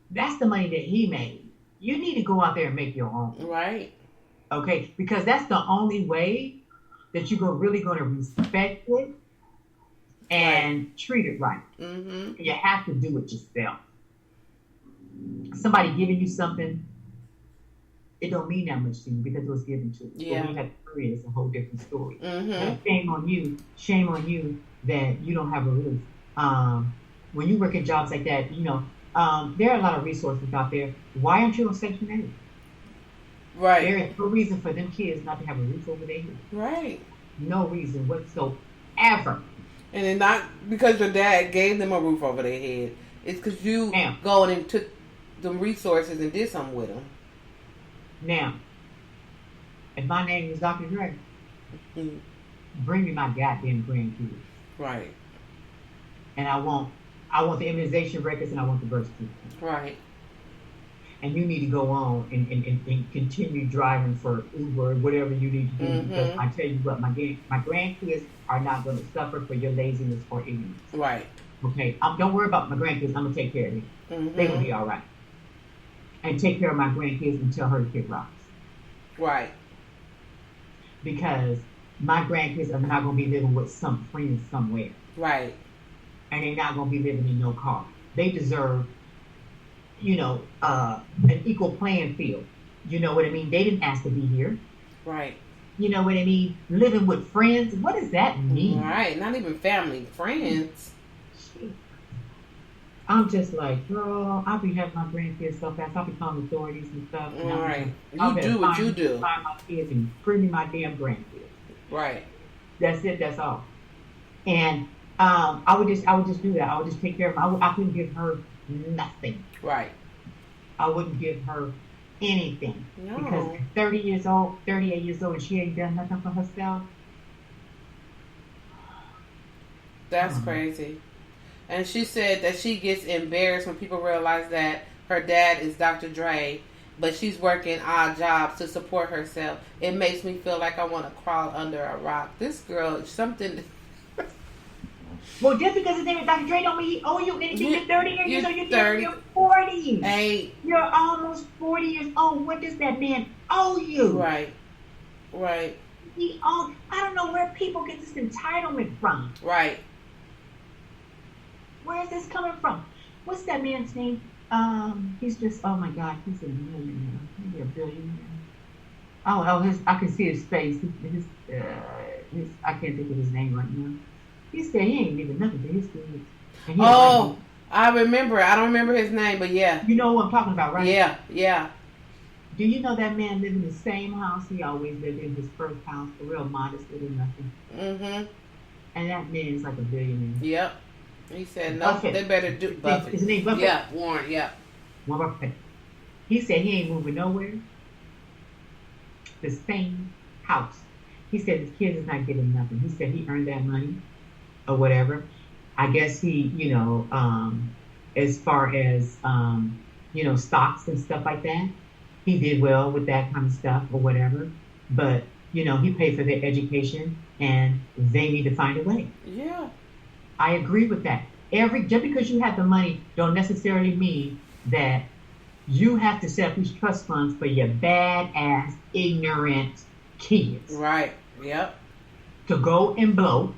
that's the money that he made. you need to go out there and make your own. Right. Okay? Because that's the only way that you're really going to respect it and treat it right. Mm-hmm. You have to do it yourself. Somebody giving you something, it don't mean that much to you because it was given to you. Yeah. But when you have to earn it, it's a whole different story. Mm-hmm. And shame on you that you don't have a roof. When you work at jobs like that, there are a lot of resources out there. Why aren't you on Section 8? Right. There is no reason for them kids not to have a roof over their head. Right. No reason whatsoever. And it's not because your dad gave them a roof over their head. It's because you going and took them resources and did something with them. Now, if my name is Dr. Dre, bring me my goddamn grandkids. Right. And I want the immunization records and I want the birth certificate. Right. And you need to go on and continue driving for Uber or whatever you need to do. Mm-hmm. Because I tell you what, my grandkids are not going to suffer for your laziness or ignorance. Right. Okay? Don't worry about my grandkids. I'm going to take care of them. Mm-hmm. They're going to be all right. And take care of my grandkids and tell her to kick rocks. Right. Because my grandkids are not going to be living with some friends somewhere. Right. And they're not going to be living in no car. They deserve, an equal playing field. You know what I mean? They didn't ask to be here. Right. You know what I mean? Living with friends. What does that mean? Right. Not even family. Friends. I'm just like, girl, I'll be having my grandkids so fast. I'll be calling authorities and stuff. And right. You do what you do. Find my kids and bring me my damn grandkids. Right. That's it. That's all. And I would just do that. I would just take care of her. I couldn't give her nothing. Right. I wouldn't give her anything. No. Because 38 years old, and she ain't done nothing for herself. That's crazy. And she said that she gets embarrassed when people realize that her dad is Dr. Dre, but she's working odd jobs to support herself. It makes me feel like I want to crawl under a rock. This girl, something... Well, just because his name is Dr. Dre don't mean he owe you anything. You're 30 years old. You're 40. Hey. You're almost 40 years old. What does that man owe you? Right. Right. I don't know where people get this entitlement from. Right. Where is this coming from? What's that man's name? He's just, oh my God, he's a millionaire. Maybe a billionaire. Oh, I can see his face. I can't think of his name right now. He said he ain't leaving nothing to his kids. I remember. I don't remember his name, but yeah. You know what I'm talking about, right? Yeah, yeah. Do you know that man lived in the same house he always lived in, his first house, a real modest little nothing? Mm-hmm. And that man is like a billionaire. Yep. He said, no, Buffett. they better do Buffett. His name Buffett? Yeah, Warren, yeah. Warren Buffett. He said he ain't moving nowhere. The same house. He said his kids is not getting nothing. He said he earned that money or whatever. I guess he, as far as, stocks and stuff like that, he did well with that kind of stuff or whatever. But, he paid for their education and they need to find a way. Yeah. I agree with that. Just because you have the money don't necessarily mean that you have to set up these trust funds for your badass, ignorant kids. Right. Yep. To go and blow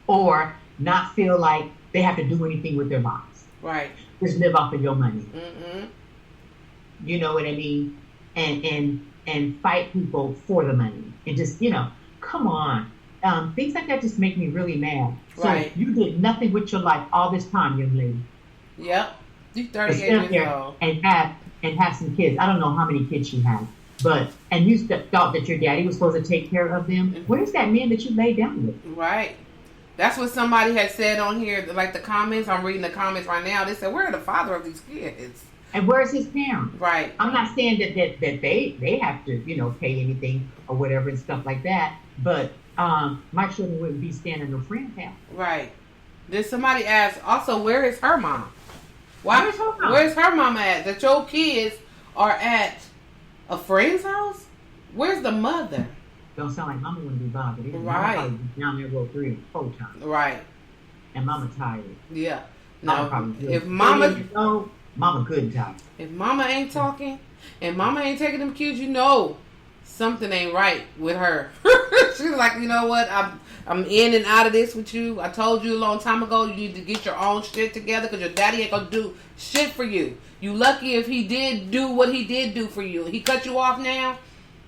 or not feel like they have to do anything with their lives. Right. Just live off of your money. Mm-hmm. You know what I mean? And fight people for the money. And just, come on. Things like that just make me really mad. So right. You did nothing with your life all this time, young lady. Yep. You're 38 years old. And have some kids. I don't know how many kids you have. And you thought that your daddy was supposed to take care of them. Where's that man that you laid down with? Right. That's what somebody had said on here, like the comments. I'm reading the comments right now. They said, where are the father of these kids? And where's his parents? Right. I'm not saying that they have to, pay anything or whatever and stuff like that. But my children wouldn't be staying in no friend's house. Right. Then somebody asked, also, where is her mom? Where's her mom? Where's her mama at? That your kids are at a friend's house? Where's the mother? Don't sound like mama wouldn't be bothered. Either. Right. Mama probably be down there roll 3 or 4 times. Right. And mama tired. Yeah. Mama No, probably if mama... Mama couldn't talk. If mama ain't talking and mama ain't taking them kids, you know something ain't right with her. She's like, you know what? I'm in and out of this with you. I told you a long time ago you need to get your own shit together because your daddy ain't gonna do shit for you. You lucky if he did do what he did do for you. He cut you off now.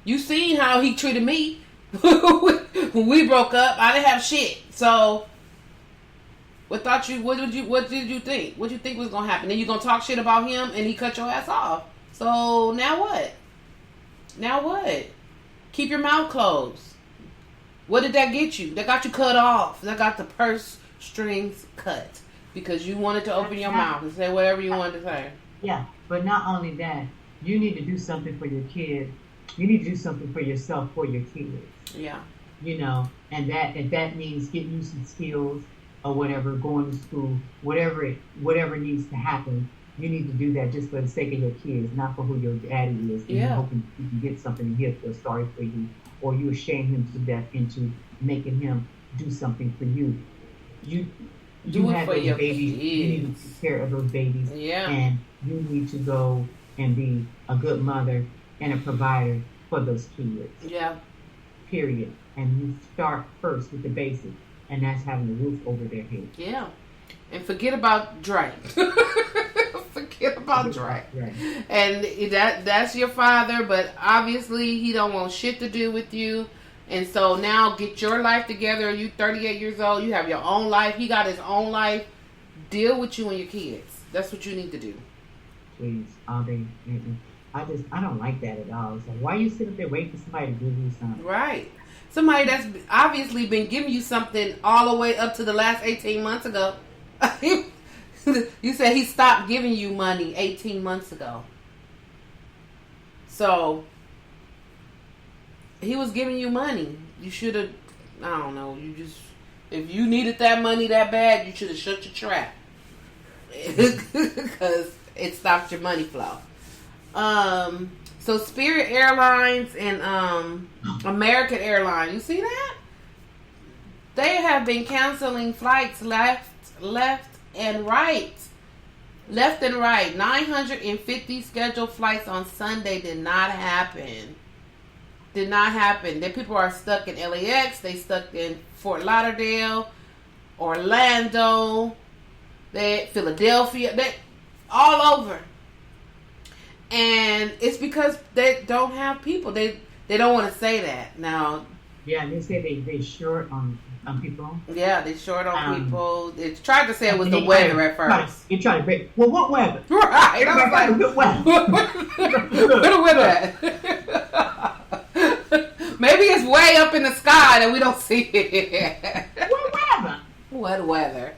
You seen how he treated me when we broke up. I didn't have shit. So what did you think? What you think was gonna happen? Then you gonna talk shit about him and he cut your ass off. So now what? Now what? Keep your mouth closed. What did that get you? That got you cut off. That got the purse strings cut because you wanted to open your mouth and say whatever you wanted to say. Yeah, but not only that, you need to do something for your kid. You need to do something for yourself, for your kids. Yeah. You know, and that if that means getting you some skills or whatever, going to school, whatever needs to happen, you need to do that just for the sake of your kids, not for who your daddy is. And you're hoping you can get something and he'll feel sorry for you, or you shame him to death into making him do something for you. You have those babies. Kids. You need to take care of those babies. Yeah. And you need to go and be a good mother and a provider for those kids. Yeah. Period. And you start first with the basics, and that's having a roof over their head. Yeah. And forget about Drake. Forget about Drake. Right. And that's your father, but obviously he don't want shit to do with you. And so now get your life together. You 38 years old. You have your own life. He got his own life. Deal with you and your kids. That's what you need to do. Please, all day. I don't like that at all. So why you sit up there waiting for somebody to give you something? Right. Somebody that's obviously been giving you something all the way up to the last 18 months ago. You said he stopped giving you money 18 months ago. So he was giving you money. You should have, I don't know, if you needed that money that bad, you should have shut your trap. Because it stopped your money flow. So Spirit Airlines and American Airlines, you see that? They have been canceling flights left and right. Left and right. 950 scheduled flights on Sunday did not happen. Did not happen. Then people are stuck in LAX. They stuck in Fort Lauderdale, Orlando, Philadelphia. They all over. And it's because they don't have people. They don't want to say that. Now, yeah, they say they short on people. Yeah, they short on people. They tried to say it was the weather at first. You're trying to break. Well, what weather? Right. I was like, good weather. Where the weather at? Maybe it's way up in the sky that we don't see it. What weather? What weather?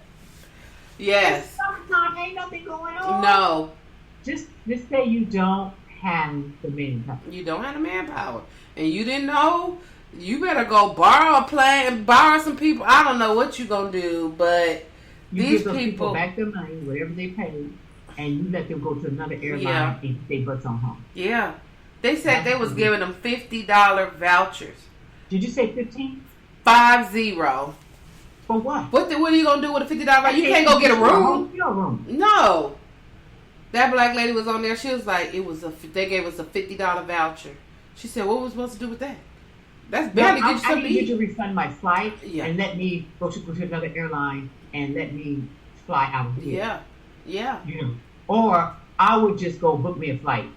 Yes. It's summertime. Ain't nothing going on. No. Just say you don't have the manpower. You don't have the manpower. And you didn't know, you better go borrow a plane, borrow some people. I don't know what you're going to do, but you these give those people back their money, whatever they paid, and you let them go to another airline and get their butts on home. Yeah. They said they was giving them $50 vouchers. Did you say 15? 50. For what? What are you going to do with a $50 voucher? You can't go get a room. No room. No. That black lady was on there. She was like, they gave us a $50 voucher. She said, what were we supposed to do with that? That's barely get you something to eat. I need you to refund my flight and let me go to another airline and let me fly out of here. Yeah. Yeah. You know, or I would just go book me a flight.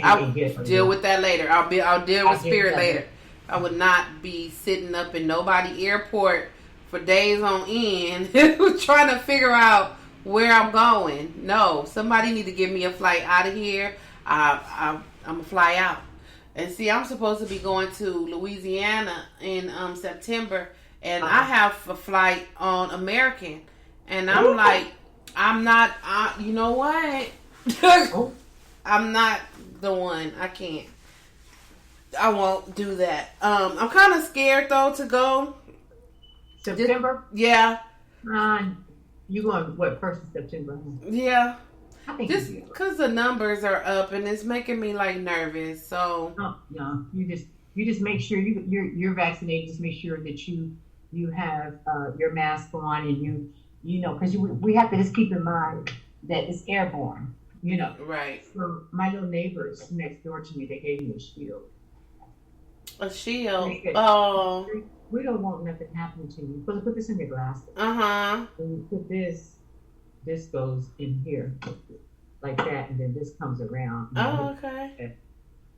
I'll deal with that later. I'll deal with Spirit later. I would not be sitting up in nobody airport for days on end trying to figure out where I'm going. No, somebody need to give me a flight out of here. I'm gonna fly out. And see, I'm supposed to be going to Louisiana in September, and I have a flight on American, and I'm like, I'm not. You know what? I'm not the one. I can't. I won't do that. I'm kind of scared though to go. September? Yeah. You going what, 1st of September? Yeah. I think just because the numbers are up and it's making me like nervous. So no, you just make sure you're vaccinated. Just make sure that you have your mask on, and you know, because we have to just keep in mind that it's airborne. You know. Right. So my little neighbors next door to me, they gave me a shield. A shield. They said, Oh. we don't want nothing happening to you. But put this in your glasses. Uh-huh. When you put this goes in here like that, and then this comes around. Oh, okay.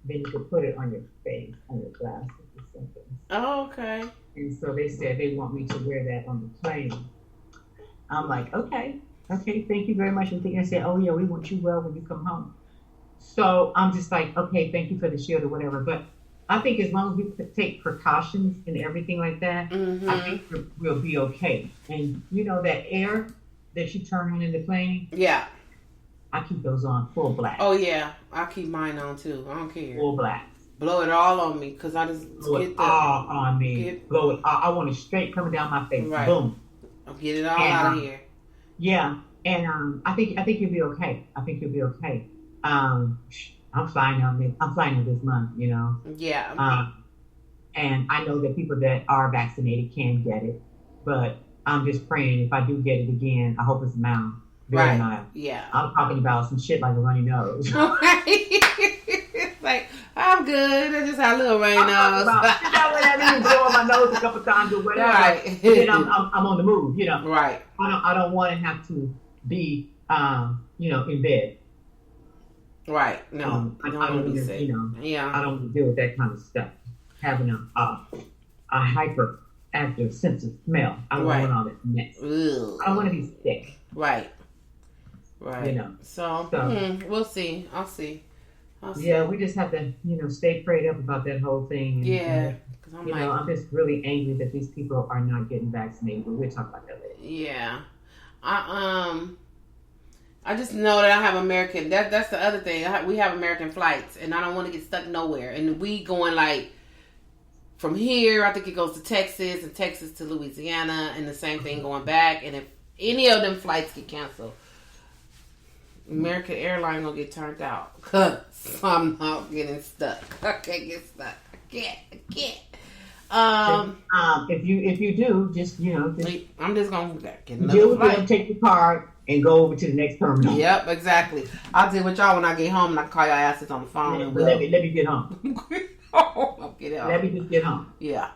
Then you can put it on your face, on your glasses or something. Oh, okay. And so they said they want me to wear that on the plane. I'm like, okay, thank you very much for thinking. I said, oh yeah, we want you well when you come home. So I'm just like, okay, thank you for the shield or whatever. But I think as long as we take precautions and everything like that, I think we'll be okay. And you know that air that you turn on in the plane? Yeah. I keep those on full blast. Oh yeah, I keep mine on too. I don't care. Full blast. Blow it all on me, cause I just blow get it all on me. Blow it all. I want it straight coming down my face. Right. Boom. I'll get it all out of here. Yeah, and I think you'll be okay. I think you'll be okay. I'm flying on this month, you know. Yeah. And I know that people that are vaccinated can get it, but I'm just praying if I do get it again, I hope it's mild. Very mild. Yeah. I'm talking about some shit like a runny nose. Like, I'm good. I just had a little runny nose. You know what I mean? Blow on my nose a couple times or whatever. Right. And then I'm on the move, you know. Right. I don't want to have to be, in bed. Right. No. I don't want to be sick. Yeah. I don't want to deal with that kind of stuff. Having a hyperactive sense of smell. I don't want all that mess. Ugh. I don't want to be sick. Right. You know. So we'll see. I'll see. Yeah, we just have to, stay prayed up about that whole thing. And, I'm just really angry that these people are not getting vaccinated. But we'll talk about that later. Yeah. I just know that I have American. That's the other thing. We have American flights, and I don't want to get stuck nowhere. And we going like from here. I think it goes to Texas, and Texas to Louisiana, and the same thing going back. And if any of them flights get canceled, American Airlines gonna get turned out. So I'm not getting stuck. I can't get stuck. I can't. If you do, just I'm just gonna get another deal with flight. it, take your card, and go over to the next terminal. Yep, exactly. I'll deal with y'all when I get home, and I call your asses on the phone. Yeah, let me get home. I'll get out. Let me just get home. Yeah,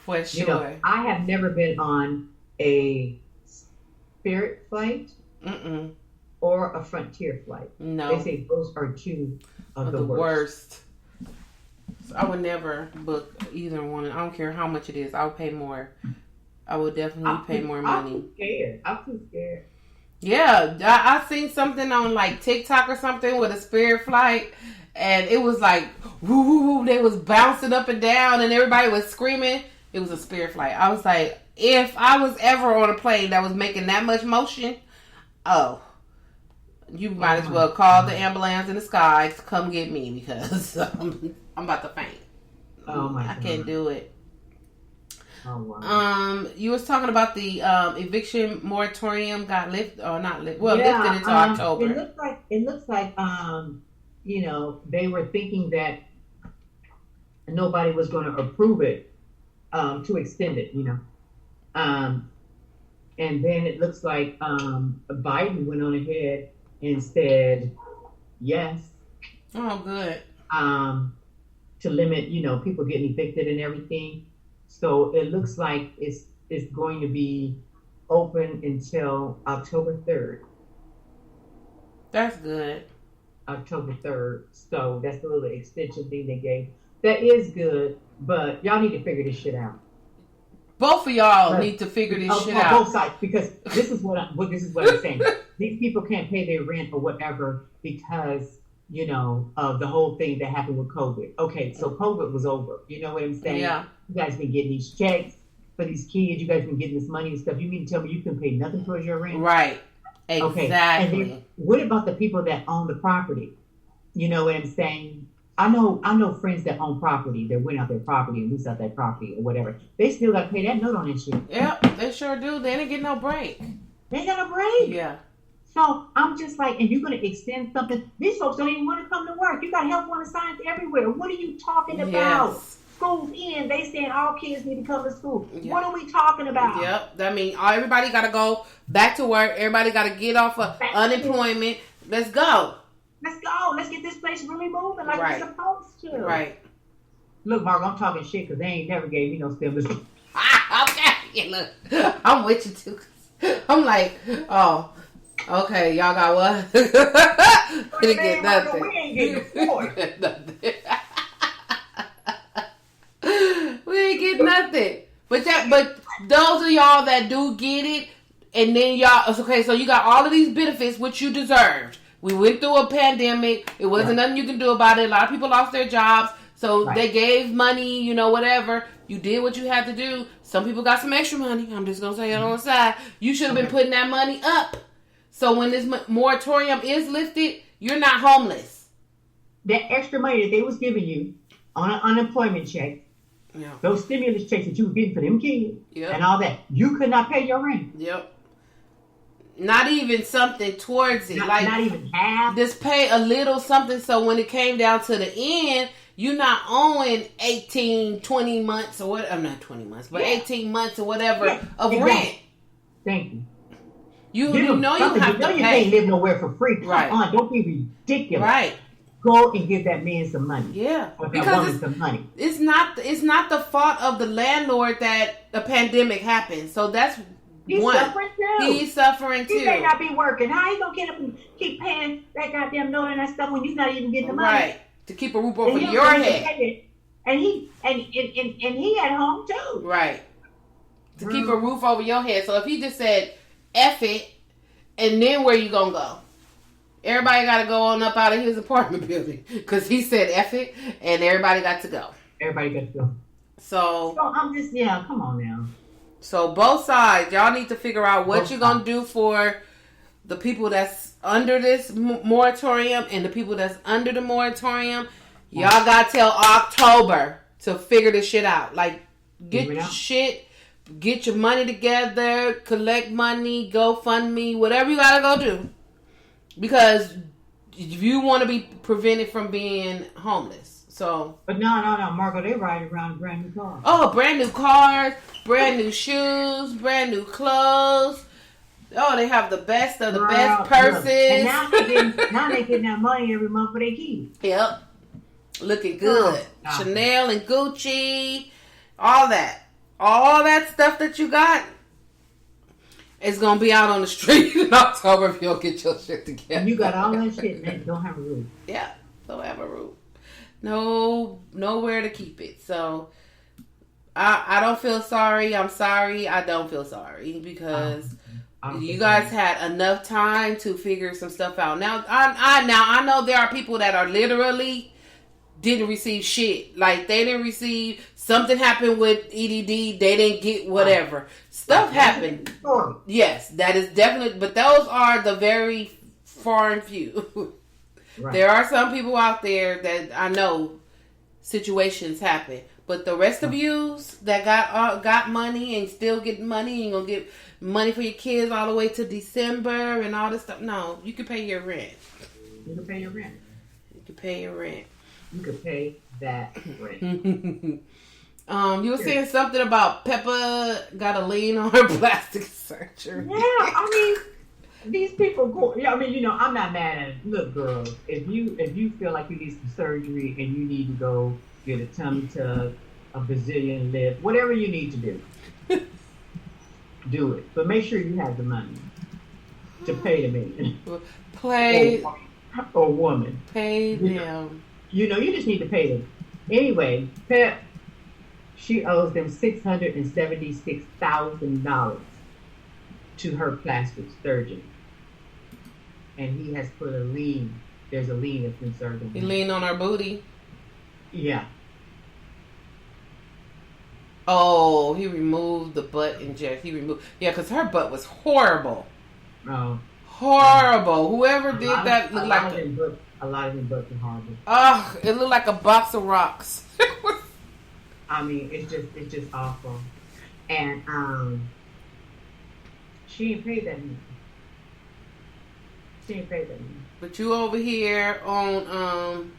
for sure. I have never been on a Spirit flight. Or a Frontier flight. No. They say those are two of the worst. So I would never book either one. I don't care how much it is. I'll pay more. I would definitely pay more money. I'm too scared. Yeah. I seen something on like TikTok or something with a Spirit flight. And it was like, woo, woo, woo. They was bouncing up and down and everybody was screaming. It was a Spirit flight. I was like, if I was ever on a plane that was making that much motion, you might as well call the ambulance in the sky to come get me because I'm about to faint. Oh my God. I can't do it. Oh wow. You was talking about the eviction moratorium got lifted or not lifted? Well, lifted until October. It looks like they were thinking that nobody was going to approve it to extend it. And then it looks like Biden went on ahead and said yes. Oh, good. To limit, people getting evicted and everything. So it looks like it's going to be open until October 3rd. That's good. October 3rd. So that's the little extension thing they gave. That is good, but y'all need to figure this shit out. Both of y'all need to figure this shit out. Both sides, because this is what I'm saying. These people can't pay their rent or whatever because of the whole thing that happened with COVID. Okay, so COVID was over. You know what I'm saying? Yeah. You guys been getting these checks for these kids. You guys been getting this money and stuff. You mean to tell me you can pay nothing towards your rent? Right. Exactly. Okay. And then, what about the people that own the property? You know what I'm saying? I know friends that own property that went out their property and leased out their property or whatever. They still got to pay that note on that shit. Yep, they sure do. They didn't get no break. They ain't got no break. Yeah. So I'm just like, and you're going to extend something. These folks don't even want to come to work. You got help wanted signs everywhere. What are you talking about? Yes. School's in. They saying all kids need to come to school. Yep. What are we talking about? Yep. I mean, everybody got to go back to work. Everybody got to get off of unemployment. Let's go. place really moving like Right. it's supposed to. Right. Look, Mark, I'm talking shit because they ain't never gave me no stimulus. Okay. Yeah, look, I'm with you too. I'm like, oh, okay, y'all got what? We didn't get nothing. We ain't getting four. We ain't get nothing. But those of y'all that do get it, and then y'all, okay, so you got all of these benefits which you deserved. We went through a pandemic. It wasn't nothing you can do about it. A lot of people lost their jobs. So they gave money, whatever. You did what you had to do. Some people got some extra money. I'm just going to say it on the side. You should have been putting that money up. So when this moratorium is lifted, you're not homeless. That extra money that they was giving you on an unemployment check, those stimulus checks that you were getting for them kids and all that, you could not pay your rent. Yep. Not even something towards it. Not even half. Just pay a little something so when it came down to the end, you're not owing 18, 20 months or what. I'm not 20 months, but 18 months or whatever of rent. Thank you. You know you have to pay. You can't live nowhere for free. Come Right. on, don't be ridiculous. Right. Go and give that man some money. Yeah. Or that woman some money. It's not the fault of the landlord that a pandemic happened. So that's He's suffering too. He's suffering too. He may not be working. How he gonna get up and keep paying that goddamn note and that stuff when you're not even getting the money? Right. To keep a roof over your head. And he at home too. Right. To keep a roof over your head. So if he just said F it, and then where you gonna go? Everybody got to go on up out of his apartment building because he said F it, and everybody got to go. Everybody got to go. So I'm just, come on now. So both sides, y'all need to figure out what you're going to do for the people that's under this moratorium and the people that's under the moratorium. Y'all got till October to figure this shit out. Like, get your shit, get your money together, collect money, GoFundMe, whatever you got to go do. Because you want to be prevented from being homeless. So, but no, Margot, they ride around brand new cars. Oh, brand new cars, brand new shoes, brand new clothes. Oh, they have the best of the best purses. And now they getting that money every month for their kids. Yep, looking good. Chanel and Gucci, all that stuff that you got. It's going to be out on the street in October if you don't get your shit together. And you got all that shit, man. Don't have a roof. Yeah, don't have a roof. No, nowhere to keep it. So, I don't feel sorry. I'm sorry. I don't feel sorry because you guys had enough time to figure some stuff out. Now, I know there are people that are literally didn't receive shit. Like, they didn't receive, something happened with EDD, they didn't get whatever. Stuff happened. Yes, that is definitely, but those are the very far and few. Right. There are some people out there that I know situations happen. But the rest of yous that got money and still getting money and gonna get money for your kids all the way to December and all this stuff. No, you can pay your rent. You can pay your rent. You can pay your rent. You could pay that rent. You were saying something about Peppa got a lien on her plastic surgery. Yeah, I mean, these people go. Yeah, I mean, I'm not mad at it. Look, girl, if you feel like you need some surgery and you need to go get a tummy tuck, a Brazilian lip, whatever you need to do, do it. But make sure you have the money to pay the man. Or woman. Pay them. You just need to pay them. Anyway, Pep, she owes them $676,000 to her plastic surgeon. And he has put a lien. There's a lien that's been served on him. He leaned on her booty? Yeah. Oh, he removed the butt injection. Yeah, because her butt was horrible. Oh. Horrible. Whoever did that looked like a lot of them butts are horrible. Oh, it looked like a box of rocks. I mean, it's just awful. And she ain't paid that money. She ain't paid that money. But you over here on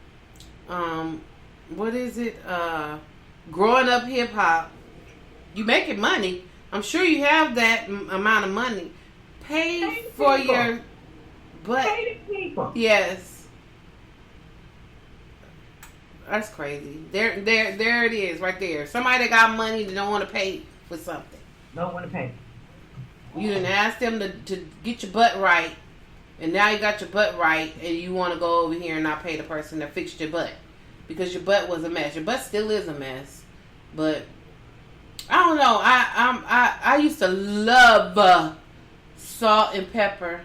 what is it? Growing Up Hip Hop. You making money. I'm sure you have that amount of money. Pay for your butt. Pay the people. Yes. That's crazy. There it is, right there. Somebody that got money that don't want to pay for something. Don't want to pay. You didn't ask them to get your butt right, and now you got your butt right, and you want to go over here and not pay the person that fixed your butt because your butt was a mess. Your butt still is a mess, but I don't know. I used to love Salt and Pepper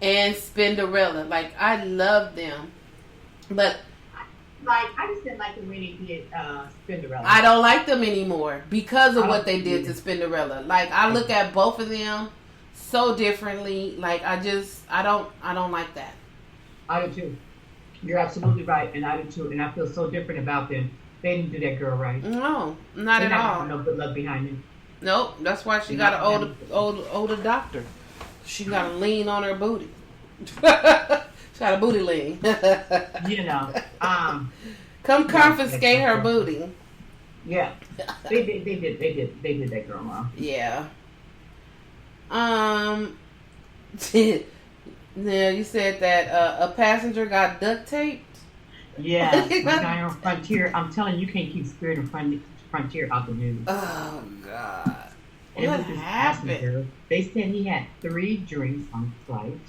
and Spinderella. Like, I love them, but I just didn't like the way they did Cinderella. I don't like them anymore because of what they did to Spinderella. Like, I look at both of them so differently. Like, I don't like that. I do too. You're absolutely right, and I do too. And I feel so different about them. They didn't do that girl right. No, not at all. No good luck behind them. Nope, that's why she got an older doctor. She got to lean on her booty. She got a booty lean. You know. Come confiscate her booty. Yeah. They did that girl wrong. Yeah. Yeah, you said that a passenger got duct taped? Yeah. The guy on Frontier, I'm telling you, can't keep Spirit and Frontier out the news. Oh, God. And What happened? They said he had 3 drinks on flight.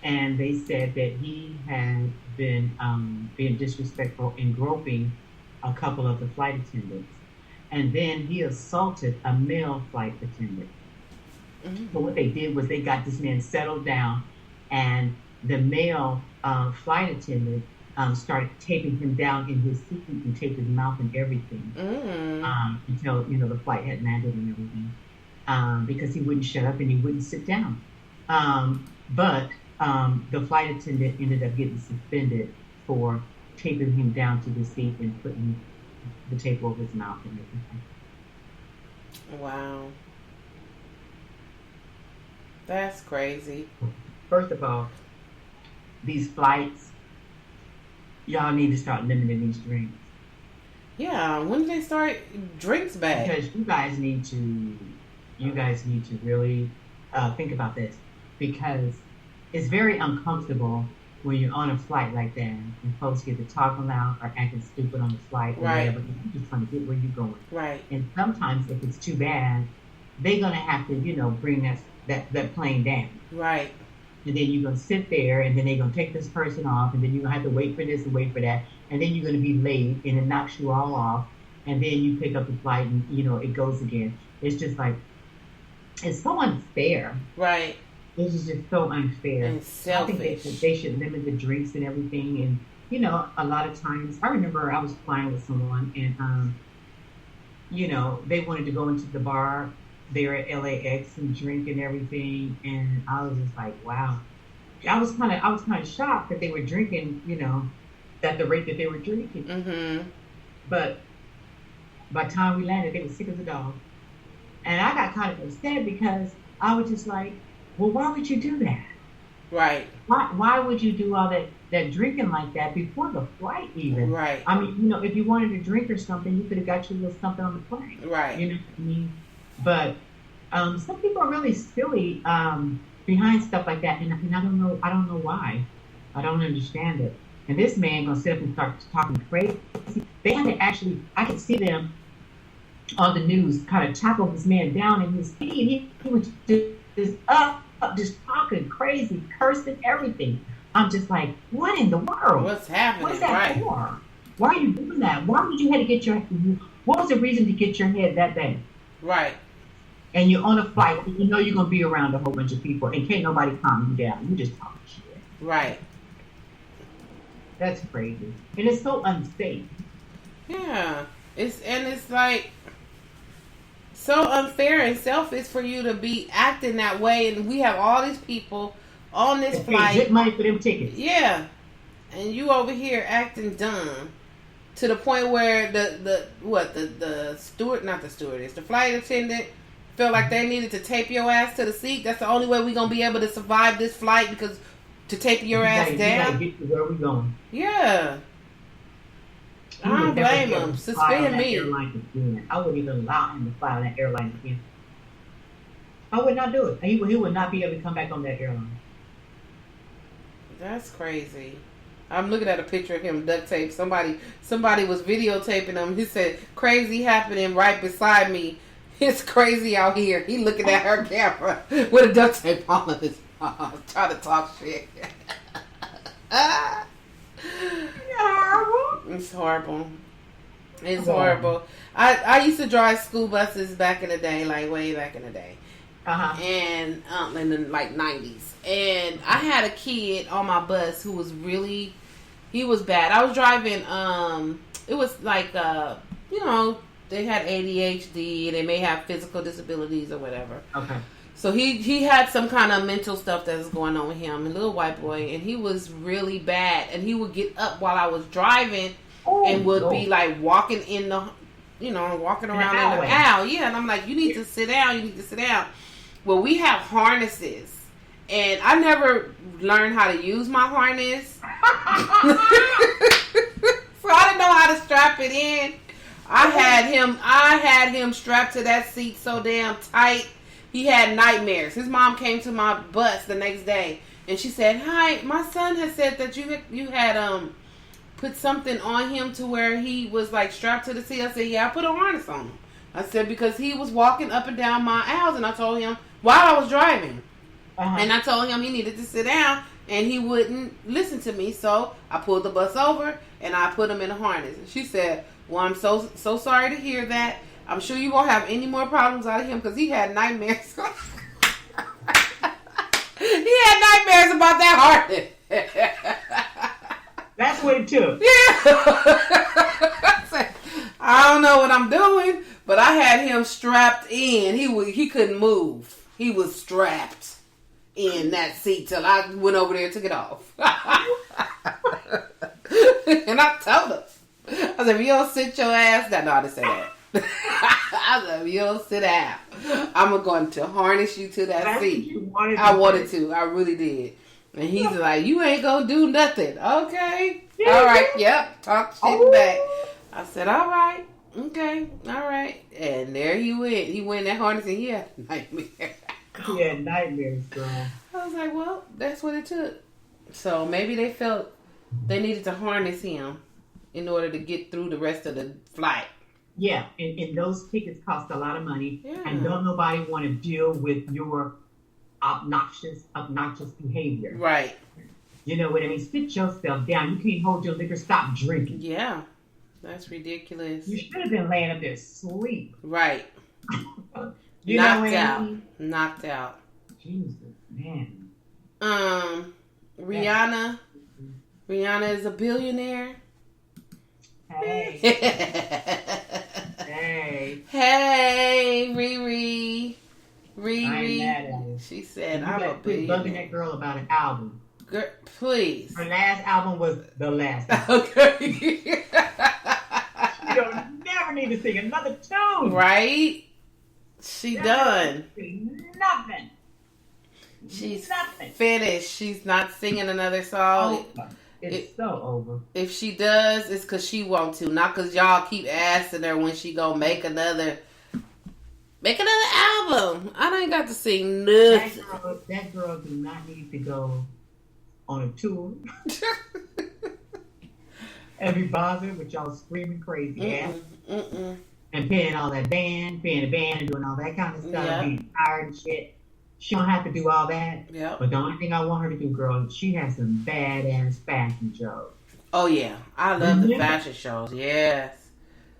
And they said that he had been being disrespectful and groping a couple of the flight attendants. And then he assaulted a male flight attendant. Mm-hmm. So what they did was they got this man settled down, and the male flight attendant started taping him down in his seat and taped his mouth and everything until the flight had landed and everything, because he wouldn't shut up and he wouldn't sit down. But the flight attendant ended up getting suspended for taping him down to the seat and putting the tape over his mouth and everything. Wow. That's crazy. First of all, these flights, y'all need to start limiting these drinks. Yeah, when did they start drinks back? Because you guys need to really think about this, because it's very uncomfortable when you're on a flight like that and folks get to talking loud or acting stupid on the flight or whatever. You're just trying to get where you're going. Right. And sometimes if it's too bad, they're gonna have to, bring that plane down. Right. And then you're gonna sit there, and then they're gonna take this person off, and then you're gonna have to wait for this and wait for that, and then you're gonna be late, and it knocks you all off, and then you pick up the flight, and it goes again. It's just like, it's so unfair. Right. This is just so unfair. And selfish. I think they should limit the drinks and everything. And, a lot of times, I remember I was flying with someone, and, they wanted to go into the bar there at LAX and drink and everything. And I was just like, wow. I was kind of shocked that they were drinking, at the rate that they were drinking. Mm-hmm. But by the time we landed, they were sick as a dog. And I got kind of upset because I was just like, well, why would you do that? Right. Why would you do all that drinking like that before the flight even? Right. I mean, if you wanted to drink or something, you could have got you a little something on the plane. Right. You know what I mean? But some people are really silly behind stuff like that, and I don't know why. I don't understand it. And this man gonna sit up and start talking crazy. They had to actually, I could see them on the news kind of tackle this man down in his seat. He was just up, just talking crazy, cursing, everything. I'm just like, what in the world? What's happening? What is that for? Why are you doing that? Why would you have to get what was the reason to get your head that bad? Right. And you're on a flight, and you're going to be around a whole bunch of people, and can't nobody calm you down. You just talking shit. Right. That's crazy. And it's so unsafe. Yeah. It's like so unfair and selfish for you to be acting that way, and we have all these people on this flight. Good money for them tickets. Yeah. And you over here acting dumb to the point where the flight attendant felt like they needed to tape your ass to the seat. That's the only way we're gonna be able to survive this flight, because to tape your ass down. You gotta get to where we going. Yeah. I don't blame him. Suspend me. I wouldn't even allow him to fly on that airline again. I would not do it. He would not be able to come back on that airline. That's crazy. I'm looking at a picture of him duct tape. Somebody was videotaping him. He said, "Crazy happening right beside me. It's crazy out here." He looking at her camera with a duct tape on his arm, trying to talk shit. It's horrible. It's horrible. I used to drive school buses back in the day, like way back in the day. And in the like 90s. And I had a kid on my bus who was he was bad. I was driving, it was like, you know, they had ADHD, they may have physical disabilities or whatever. Okay. So he had some kind of mental stuff that was going on with him, a little white boy, and he was really bad. And he would get up while I was driving and would be like walking in the, you know, walking around in the aisle. Yeah, and I'm like, you need to sit down, you need to sit down. Well, we have harnesses, and I never learned how to use my harness. So I didn't know how to strap it in. I had him strapped to that seat so damn tight. He had nightmares. His mom came to my bus the next day, and she said, "Hi, my son has said that you had put something on him to where he was like strapped to the seat." I said, "Yeah, I put a harness on him." I said, because he was walking up and down my aisles, and I told him while I was driving, and I told him he needed to sit down, and he wouldn't listen to me. So I pulled the bus over and I put him in a harness. And she said, "Well, I'm so sorry to hear that. I'm sure you won't have any more problems out of him," because he had nightmares. He had nightmares about that harness. That's what it took. Yeah. I don't know what I'm doing, but I had him strapped in. He couldn't move. He was strapped in that seat till I went over there and took it off. And I told him, I said, "If you don't sit your ass down," no, I didn't say that. I said, "If you don't sit down, I'm going to harness you to that seat." I wanted to. I really did. And he's like, "You ain't gonna do nothing." Okay. Yeah. All right. Yep. Talk shit back. I said, "All right. Okay. All right." And there he went. He went in that harness and he had nightmares. He had nightmares, girl. I was like, well, that's what it took. So maybe they felt they needed to harness him in order to get through the rest of the flight. Yeah, and those tickets cost a lot of money. Yeah. And don't nobody want to deal with your obnoxious behavior. Right. You know what I mean? Sit yourself down. You can't hold your liquor. Stop drinking. Yeah. That's ridiculous. You should have been laying up there asleep. Right. You Knocked know what out. I mean? Knocked out. Jesus, man. Rihanna. Rihanna is a billionaire. Hey. Hey, Riri. I'm mad at it. She said, You "I'm a better quit bugging billionaire." that girl about an album. Girl, please. Her last album was the last one. Okay. You don't never need to sing another tune. Right? She done. Nothing. She's nothing. Finished. She's not singing another song. It's so over. If she does, it's because she wants to, not because y'all keep asking her when she gonna make another album. I ain't got to sing nothing. That girl do not need to go on a tour and be bothered with y'all screaming crazy ass and paying the band and doing all that kind of stuff, being tired and shit. She don't have to do all that. Yep. But the only thing I want her to do, girl, she has some badass fashion shows. Oh yeah, I love the fashion shows. Yes.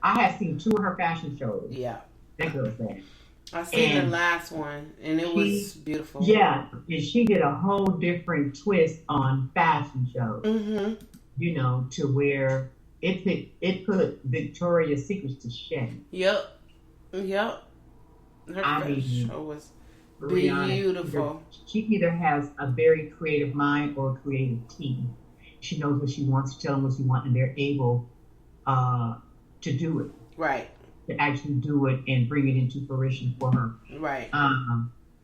I have seen 2 of her fashion shows. Yeah. That girl's bad. I seen the last one, and it was beautiful. Yeah, and she did a whole different twist on fashion shows. Mm-hmm. You know, to where it put Victoria's Secrets to shame. Yep. Her fashion show was beautiful. She either has a very creative mind or a creative team. She knows what she wants, to tell them what she wants, and they're able to do it. Right. To actually do it and bring it into fruition for her. Right.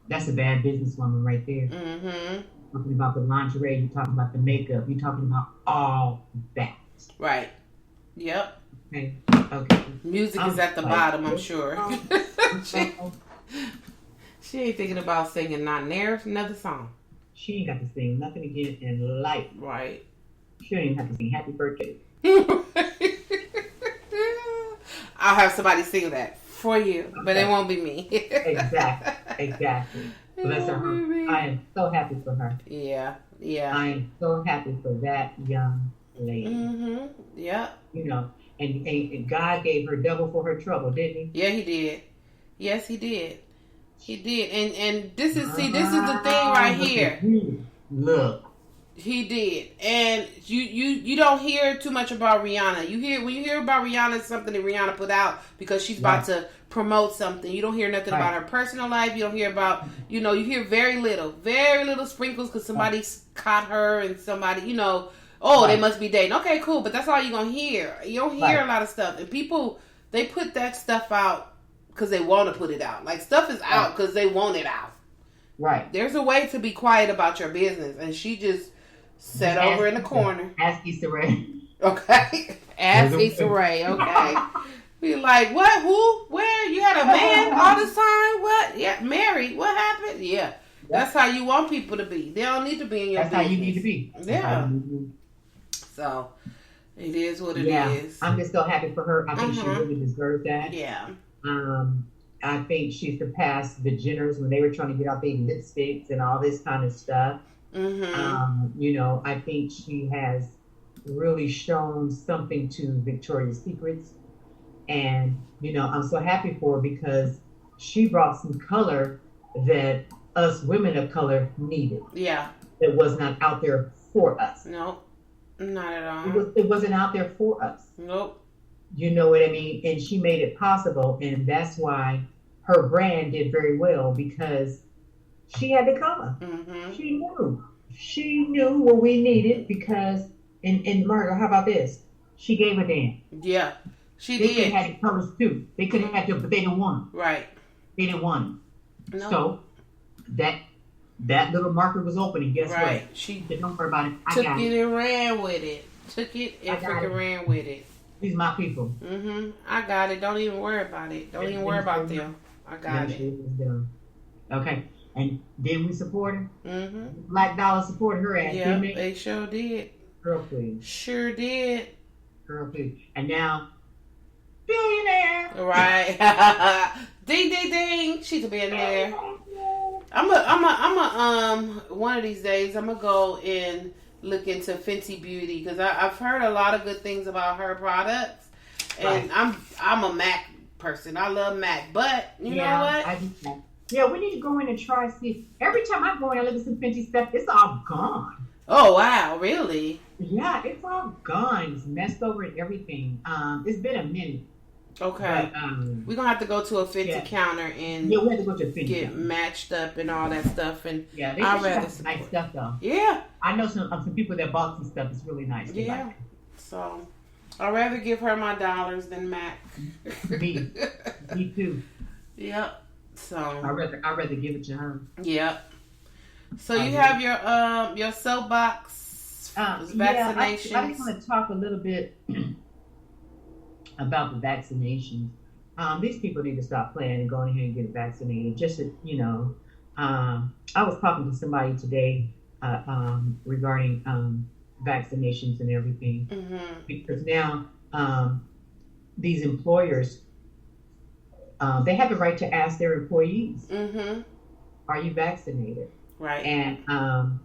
That's a bad businesswoman right there. Mm-hmm. Talking about the lingerie, you're talking about the makeup, you're talking about all that. Right. Yep. Okay. Music is at the bottom, I'm sure. She ain't thinking about singing not near another song. She ain't got to sing nothing again in life. Right. She don't even have to sing happy birthday. I'll have somebody sing that for you, but it won't be me. Exactly. Bless her heart. I am so happy for her. Yeah. I am so happy for that young lady. Mm-hmm. Yeah. You know, and God gave her double for her trouble, didn't he? Yeah, he did. Yes, he did. He did. And this is the thing right here. Look. He did. And you don't hear too much about Rihanna. When you hear about Rihanna, it's something that Rihanna put out because she's about to promote something. You don't hear nothing about her personal life. You don't hear about, you hear very little sprinkles because somebody caught her and somebody, they must be dating. Okay, cool, but that's all you're going to hear. You don't hear a lot of stuff. And people, they put that stuff out because they want to put it out. Like, stuff is out because they want it out. Right. There's a way to be quiet about your business. And she just sat over in the corner. Ask Issa Rae. Okay. Ask Issa Rae. Okay. Be like, what? Who? Where? You had a man all this time? What? Yeah, married. What happened? Yeah. That's how you want people to be. They don't need to be in your business. That's how you need to be. Yeah. So, it is what it is. I'm just so happy for her. I think she really deserved that. Yeah. I think she surpassed the Jenners when they were trying to get out their lipsticks and all this kind of stuff. I think she has really shown something to Victoria's Secrets. And, I'm so happy for her because she brought some color that us women of color needed. Yeah. That was not out there for us. Nope. Not at all. It wasn't out there for us. Nope. You know what I mean? And she made it possible. And that's why her brand did very well because she had the color. Mm-hmm. She knew what we needed because, and Margot, how about this? She gave a damn. Yeah, she did. They could have had the colors too. They could have had to, but they didn't want them. Right. They didn't want them. No. So that little market was open, and guess what? She don't worry about it. Took it and ran with it. Took it and freaking ran with it. These my people. Mm-hmm. I got it. Don't even worry about it. Don't even worry about them. I got it. Okay. And did we support her? Mm-hmm. Black Dollar supported her ass, didn't they? They sure did. Girl, please. Sure did. Girl, please. And now, billionaire. Right. Ding, ding, ding. She's a billionaire. One of these days, I'm going to go and look into Fenty Beauty because I've heard a lot of good things about her products. And I'm a MAC person. I love MAC. But, you know what? Yeah, we need to go in and try to see. Every time I go in and look at some Fenty stuff, it's all gone. Oh, wow. Really? Yeah, it's all gone. It's messed over and everything. It's been a minute. Okay. But, we're going to have to go to a Fenty counter and we have to go to a Fenty get counter. Matched up and all that stuff. And yeah, they have nice stuff, though. Yeah. I know some people that bought some stuff. It's really nice. Yeah. Like so, I'd rather give her my dollars than MAC. Me too. Yep. So I'd rather give it to her. Yep. So you have your soapbox vaccinations. I just want to talk a little bit about the vaccinations. These people need to stop playing and go in here and get vaccinated. Just I was talking to somebody today regarding vaccinations and everything, because now these employers. They have the right to ask their employees, "Are you vaccinated?" Right. And and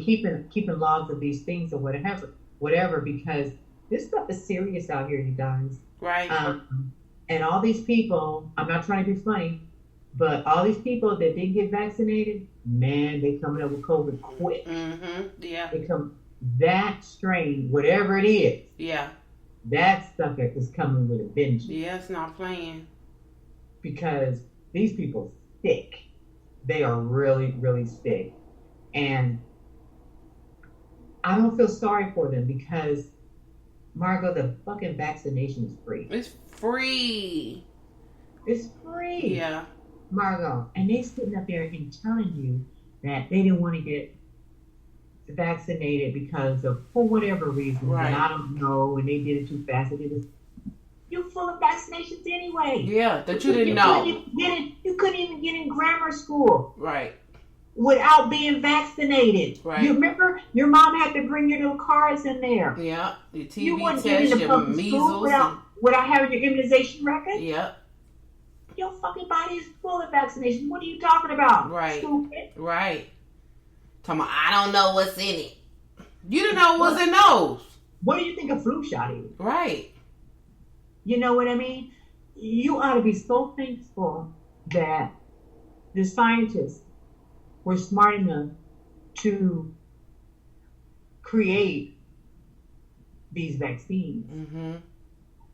keeping logs of these things or whatever, because this stuff is serious out here, you guys. Right. And all these people, I'm not trying to be funny, but all these people that didn't get vaccinated, man, they coming up with COVID quick. Yeah. They come that strain, whatever it is. Yeah. That sucker is coming with a vengeance. Yeah, it's not playing. Because these people sick. They are really, really sick. And I don't feel sorry for them because, Margot, the fucking vaccination is free. It's free. It's free. Yeah. Margot. And they sitting up there and telling you that they didn't want to get vaccinated because of, for whatever reason, and I don't know, and they did it too fast. You're full of vaccinations anyway. Yeah, that you didn't know. You couldn't even get in grammar school. Right. without being vaccinated. Right. You remember your mom had to bring your little cards in there. Yeah. Your TB You wouldn't test, get into your public measles. school without having your immunization record. Yep. Your fucking body is full of vaccinations. What are you talking about? Right. Stupid. Right. Talking about, I don't know what's in it. You didn't know what was in those. What do you think a flu shot is? Right. You know what I mean? You ought to be so thankful that the scientists were smart enough to create these vaccines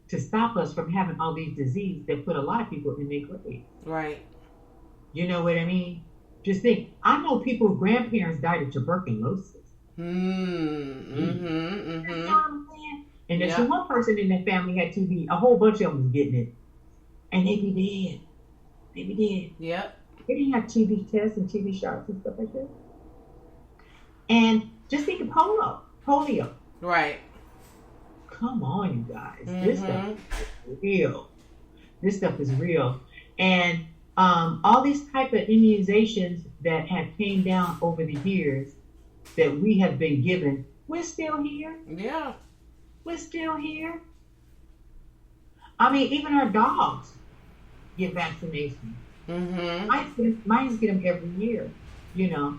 to stop us from having all these diseases that put a lot of people in their grave. Right. You know what I mean? Just think, I know people's grandparents died of tuberculosis. You know what I'm saying? And there's one person in that family had TB. A whole bunch of them was getting it. And they be dead. They be dead. Yep. They didn't have TB tests and TB shots and stuff like that. And just think of polio. Right. Come on, you guys. This stuff is real. This stuff is real. And all these type of immunizations that have came down over the years that we have been given, we're still here. Yeah. We're still here. I mean, even our dogs get vaccinations. Mine get them every year, you know.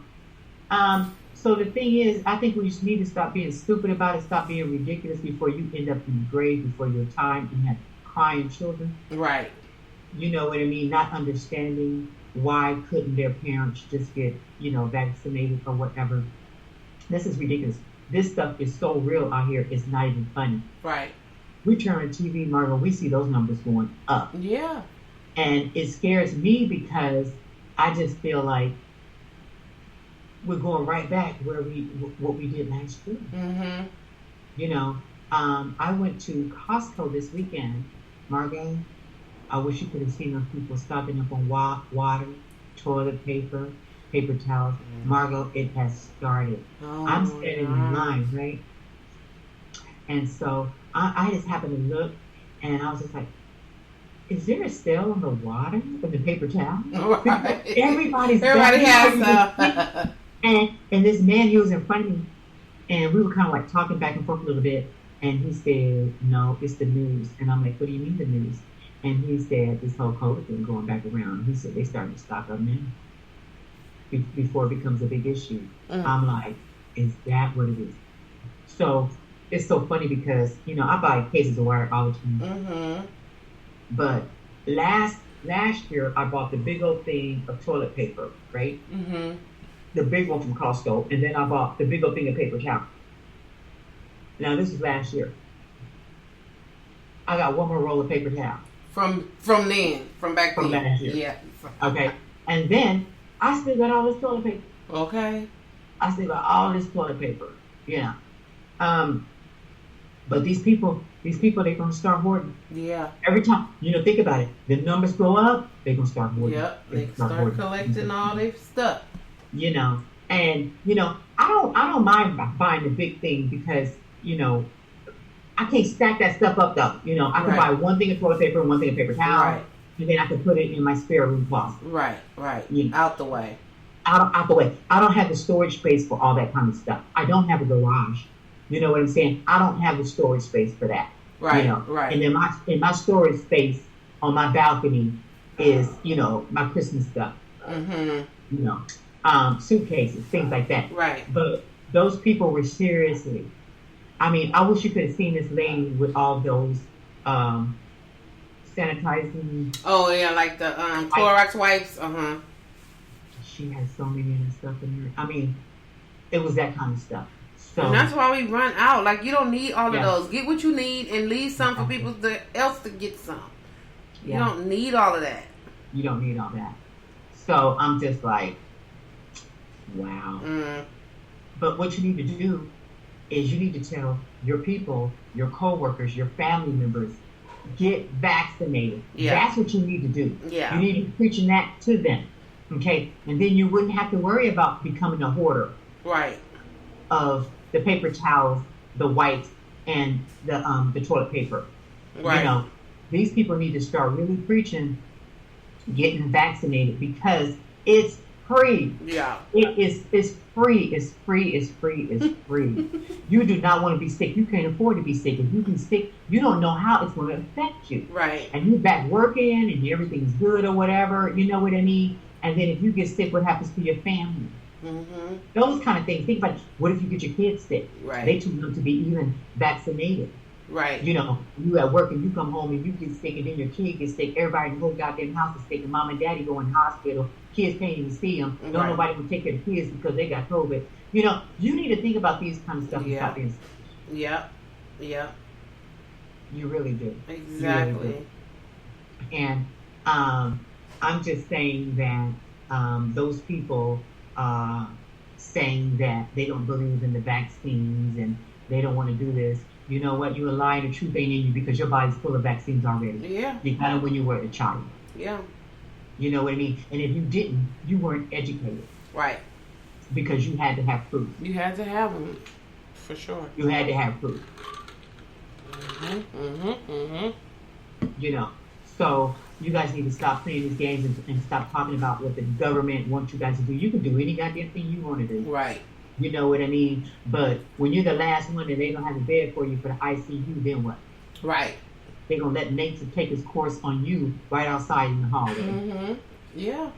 So the thing is, I think we just need to stop being stupid about it, stop being ridiculous before you end up in the grave before your time and have crying children. Right. You know what I mean? Not understanding why couldn't their parents just get, vaccinated or whatever. This is ridiculous. This stuff is so real out here, it's not even funny. Right. We turn on TV, Margot, we see those numbers going up. Yeah. And it scares me because I just feel like we're going right back where what we did last year. I went to Costco this weekend, Margot. I wish you could have seen those people stocking up on water, toilet paper, paper towels. Margot, it has started. I'm standing in line, right? And so I just happened to look, and I was just like, is there a sale on the water and the paper towel? Right. Everybody has some. And this man, he was in front of me, and we were kind of like talking back and forth a little bit, and he said, no, it's the news. And I'm like, what do you mean the news? And he said, this whole COVID thing going back around. He said, they starting to stock up now before it becomes a big issue. I'm like, is that what it is? So it's so funny because, I buy cases of water all the time. But last year, I bought the big old thing of toilet paper, right? The big one from Costco. And then I bought the big old thing of paper towel. Now, this is last year. I got one more roll of paper towel. From back then. Last year. Yeah. Okay. And then I still got all this toilet paper. Okay. I still got all this toilet paper. Yeah. But these people, they're going to start hoarding. Yeah. Every time, think about it. The numbers go up, they're going to start hoarding. Yep. They start collecting all their stuff. And, I don't mind buying the big thing because, I can't stack that stuff up though. I can buy one thing of toilet paper and one thing of paper towel. Right. And then I can put it in my spare room closet. Right. Out the way. Out the way. I don't have the storage space for all that kind of stuff. I don't have a garage. You know what I'm saying? I don't have the storage space for that. Right. Right. And then my storage space on my balcony is, my Christmas stuff. Suitcases, things like that. Right. But those people were seriously. I mean, I wish you could have seen this lady with all those sanitizing. Oh yeah, like the Clorox wipes. She had so many of that stuff in her. I mean, it was that kind of stuff. So and that's why we run out. Like, you don't need all of those. Get what you need and leave some for people else to get some. You don't need all of that. You don't need all that. So I'm just like, wow. But what you need to do is you need to tell your people, your coworkers, your family members, get vaccinated. Yeah. That's what you need to do. Yeah. You need to be preaching that to them. Okay? And then you wouldn't have to worry about becoming a hoarder. Right. Of the paper towels, the wipes, and the toilet paper. Right. These people need to start really preaching getting vaccinated because it's free. Yeah. It's free. It's free. It's free. It's free. You do not want to be sick. You can't afford to be sick. If you be sick, you don't know how it's going to affect you. Right. And you're back working and everything's good or whatever. You know what I mean? And then if you get sick, what happens to your family? Mm-hmm. Those kind of things. Think about what if you get your kids sick? Right. They too young to be even vaccinated. Right. You know, you at work and you come home and you get sick and then your kid gets sick. Everybody in the whole goddamn house is sick and mom and daddy go in the hospital. Kids can't even see them. Right. Don't nobody will take care of the kids because they got COVID. You know, you need to think about these kind of stuff. Yeah. Being Yeah. Yeah. You really do. Exactly. Really do. And I'm just saying that those people saying that they don't believe in the vaccines and they don't want to do this. You know what? You're a lie. The truth ain't in you because your body's full of vaccines already. Yeah. You got it when you were a child. Yeah. You know what I mean? And if you didn't, you weren't educated. Right. Because you had to have proof. You had to have them. For sure. You had to have proof. Mm-hmm. Mm-hmm. Mm-hmm. You know. So you guys need to stop playing these games and stop talking about what the government wants you guys to do. You can do any goddamn thing you want to do. Right. You know what I mean? But when you're the last one and they don't have a bed for you for the ICU, then what? Right. They're going to let nature take its course on you right outside in the hallway. Mm-hmm. Yeah.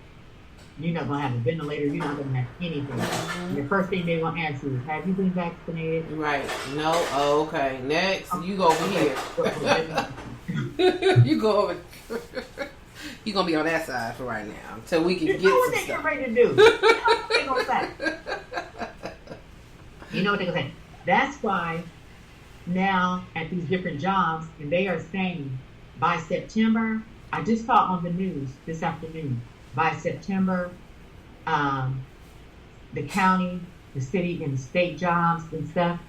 You're not going to have a ventilator. You're not going to have anything. Mm-hmm. The first thing they're going to ask you is, have you been vaccinated? Right. No. Oh, okay. Next, you go over here. You go over. You're going to be on that side for right now until we can get some what they're stuff. ready to do. You know what they're going to say. You know what they're going to say. That's why now at these different jobs, and they are saying by September, I just saw on the news this afternoon, by September, the county, the city, and the state jobs and stuff,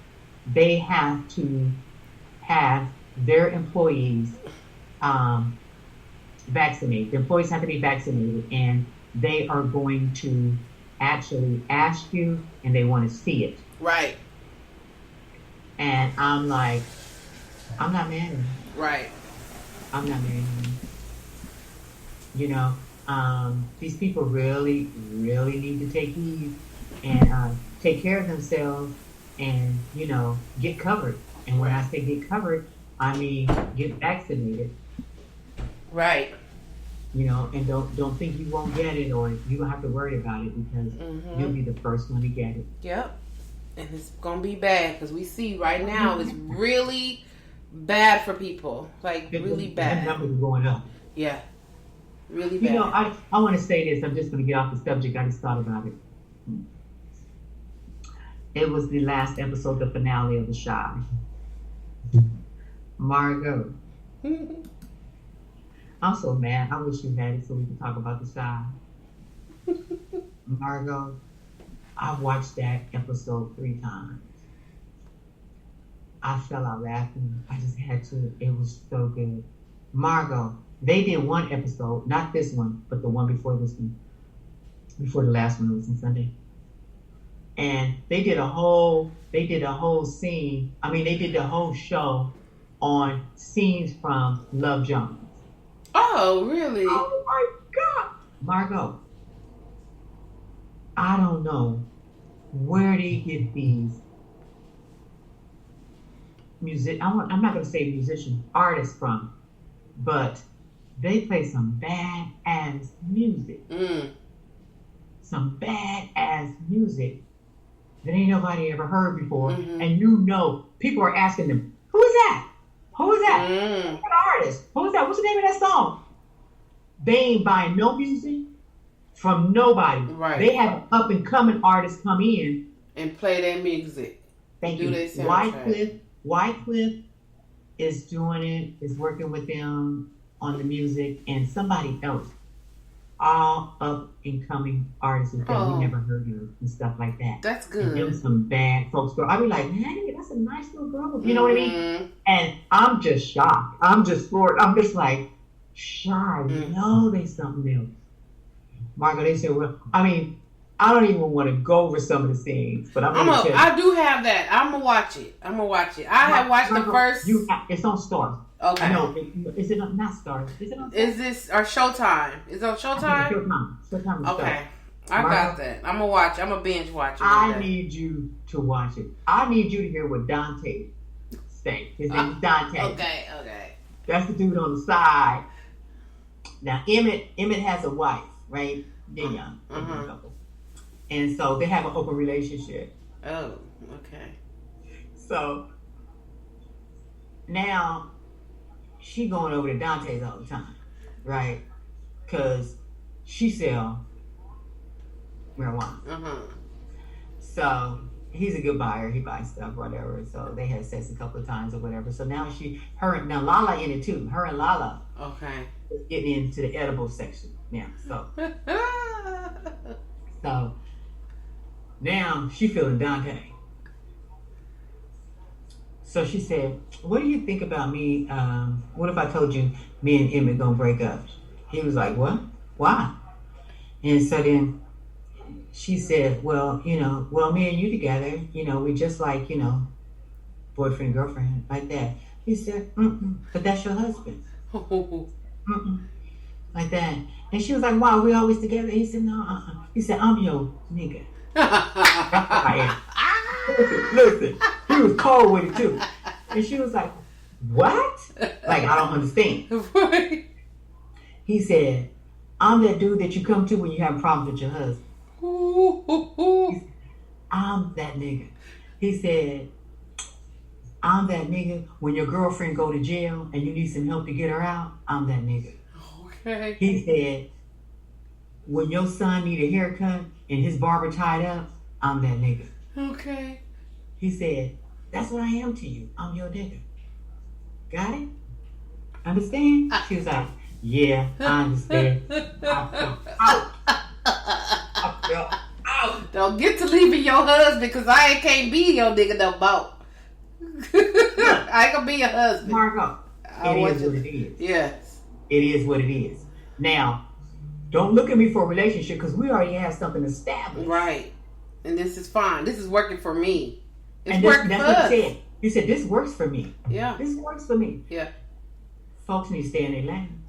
they have to have their employees vaccinated. The employees have to be vaccinated, and they are going to actually ask you, and they want to see it. Right. And I'm like, I'm not mad at him. Right. I'm not mad at him. You know, these people really, really need to take heed and take care of themselves and, you know, get covered. And when I say get covered, I mean get vaccinated. Right. You know, and don't think you won't get it or you don't have to worry about it because you'll be the first one to get it. Yep. And it's going to be bad because we see right now it's really bad for people. Like, really bad. The numbers are going up. Yeah. Really bad. You know, I want to say this. I'm just going to get off the subject. I just thought about it. It was the last episode, the finale of The Shy. Margot. I'm so mad. I wish you had it so we could talk about The Shy. Margot, I watched that episode 3 times. I fell out laughing. I just had to. It was so good. Margot, they did one episode, not this one, but the one before this one. Before the last one was on Sunday. And they did a whole scene. I mean, they did the whole show on scenes from Love Jones. Oh, really? Oh my God. Margot, I don't know where they get these I'm not going to say musicians, artists from, but they play some badass music. Some badass music that ain't nobody ever heard before. And you know, people are asking them, who is that? Who is that? What artist? Who is that? What's the name of that song? They ain't buying no music from nobody. Right. They have up and coming artists come in and play their music. Thank you. Wycliffe is doing it, is working with them on the music, and somebody else. All up and coming artists that we never heard of and stuff like that. That's good. And them some bad folks. Girl, I be like, hey, that's a nice little girl. You know what I mean? And I'm just shocked. I'm just floored. I'm just like, Shy, no, they something else. Margot, they said, well, I mean, I don't even want to go over some of the scenes, but I do have that. I'm gonna watch it. I have watched the first. It's on Stars. Okay. No, is it not Stars? Is it on Stars? Is this or Showtime? Is it on Showtime? Showtime. Okay. I got that. I'm gonna watch. I'm gonna binge watch it. I need you to watch it. I need you to hear what Dante say. His name is Dante. Okay. That's the dude on the side. Now Emmett has a wife, right? They're young, couple, and so they have an open relationship. Oh, okay. So now she going over to Dante's all the time, right? Because she sell marijuana. So he's a good buyer. He buys stuff, whatever. So they had sex a couple of times or whatever. So now now Lala in it too. Her and Lala. Okay. Getting into the edible section now. So now she feeling Dante. So she said, "What do you think about me? What if I told you me and Emmett gonna break up?" He was like, "What? Why?" And so then she said, well, me and you together, we just like, boyfriend, girlfriend, like that. He said, but that's your husband. Like that. And she was like, wow, we always together? He said, no, He said, I'm your nigga. That's what I am. Listen, he was cold with it too. And she was like, what? Like, I don't understand. He said, I'm that dude that you come to when you have problems with your husband. I'm that nigga. He said, I'm that nigga when your girlfriend go to jail and you need some help to get her out. I'm that nigga. Okay. He said, when your son need a haircut and his barber tied up, I'm that nigga. Okay. He said, that's what I am to you. I'm your nigga. Got it? Understand? She was like, yeah, I understand. I feel out. I feel out. Don't get to leaving your husband because I can't be your nigga no more. I ain't gonna be your husband. Margot, it is what it is. Yes. It is what it is. Now, don't look at me for a relationship because we already have something established. Right. And this is fine. This is working for me. It's and working that's for what us. he said. He said, this works for me. Yeah. This works for me. Yeah. Folks need to stay in their lane.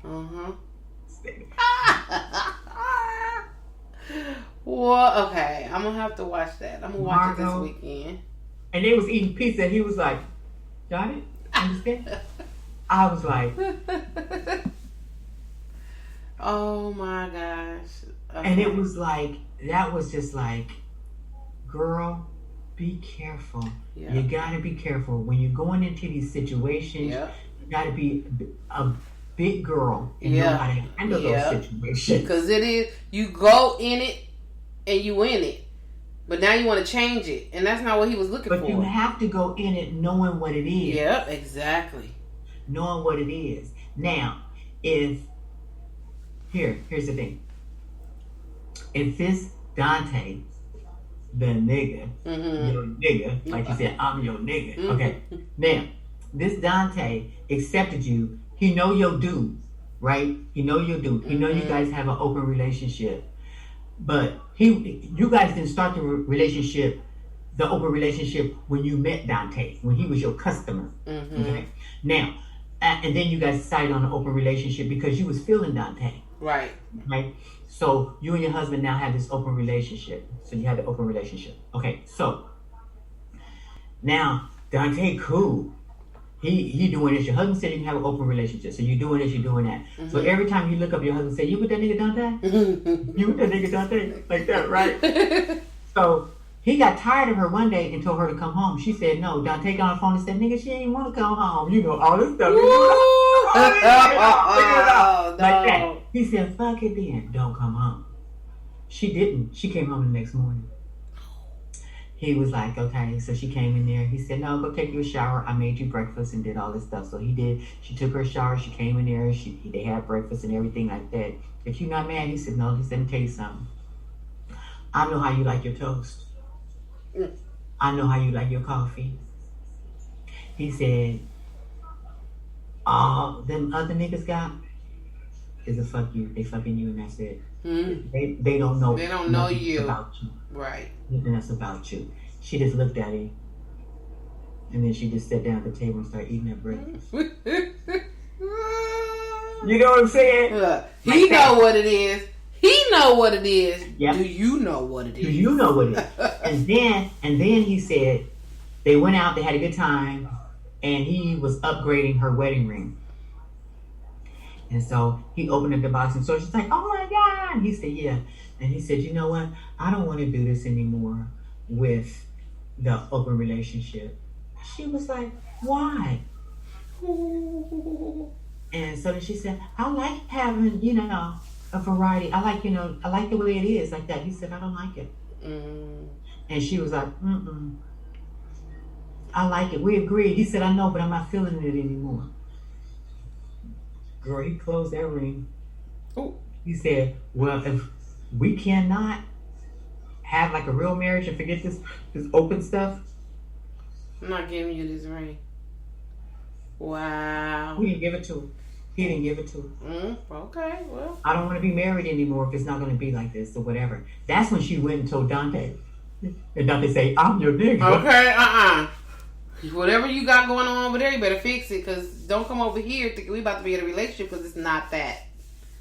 Well, okay. I'm gonna have to watch that. I'm gonna watch Margot, it this weekend. And they was eating pizza and he was like, got it? Understand? I was like, oh my gosh. Okay. And it was like, that was just like, girl, be careful. Yeah. You gotta be careful. When you're going into these situations, you gotta be a big girl and know how to handle those situations. Because it is, you go in it and you in it. But now you want to change it. And that's not what he was looking for. But you have to go in it knowing what it is. Yep, exactly. Knowing what it is. Now, here's the thing. If this Dante, the nigga, your nigga, like you said, I'm your nigga. Okay. Now, this Dante accepted you. He know your dude, right? He know your dude. He know you guys have an open relationship. But you guys didn't start the relationship, the open relationship, when you met Dante, when he was your customer. Okay? Now, and then you guys decided on an open relationship because you was feeling Dante. Right. Right? So you and your husband now have this open relationship. So you have the open relationship. Okay, so now Dante cool. He doing this. Your husband said you can have an open relationship. So you doing this, you doing that. So every time you look up, your husband say, you with that nigga Dante? You with that nigga Dante? Like that, right? So he got tired of her one day and told her to come home. She said no. Dante got on the phone and said, nigga, she ain't want to come home. You know, all this stuff. Like that. He said, fuck it then. Don't come home. She didn't. She came home the next morning. He was like, okay. So she came in there. He said, no, go take you a shower. I made you breakfast and did all this stuff. So he did. She took her shower. She came in there. They had breakfast and everything like that. If you're not mad, he said, no. He said, let me tell you something. I know how you like your toast. I know how you like your coffee. He said, all them other niggas got is a fuck you. They fucking you and that's it. They don't know. They don't know you. About you. Right. Nothing else about you. She just looked at him. And then she just sat down at the table and started eating her breakfast. You know what I'm saying? He know what it is. He we know what it is? Yep. Do you know what it is? Do you know what it is? and then he said they went out, they had a good time, and he was upgrading her wedding ring. And so he opened up the box, and so she's like, "Oh my God!" And he said, "Yeah." And he said, "You know what? I don't want to do this anymore with the open relationship." She was like, "Why?" And so then she said, "I like having, a variety. I like the way it is like that." He said, "I don't like it." And she was like, "I like it. We agreed." He said, "I know, but I'm not feeling it anymore." Girl, he closed that ring. Ooh. He said, "Well, if we cannot have like a real marriage and forget this open stuff, I'm not giving you this ring." Wow. He didn't give it to her. Okay, well. "I don't want to be married anymore if it's not going to be like this or whatever." That's when she went and told Dante. And Dante said, "I'm your nigga." Okay, whatever you got going on over there, you better fix it, because don't come over here thinking we about to be in a relationship, because it's not that.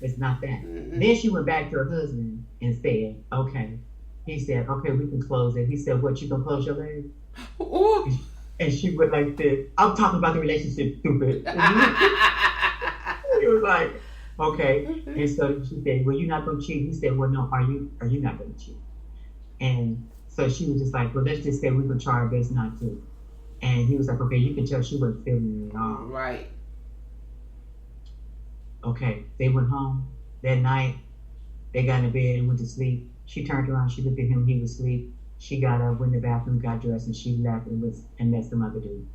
It's not that. Then she went back to her husband and said, "Okay." He said, "Okay, we can close it." He said, "What, you gonna close your leg?" Ooh. And she went like this. "I'm talking about the relationship, stupid." He was like, "Okay." And so she said, "Well, you're not gonna cheat." He said, "Well, no, are you not gonna cheat?" And so she was just like, "Well, let's just say we can try our best not to." And he was like, "Okay, you can tell she wasn't feeling it at all." Right. Okay, they went home that night. They got in bed and went to sleep. She turned around, she looked at him, he was asleep. She got up, went in the bathroom, got dressed, and she left and met some other dude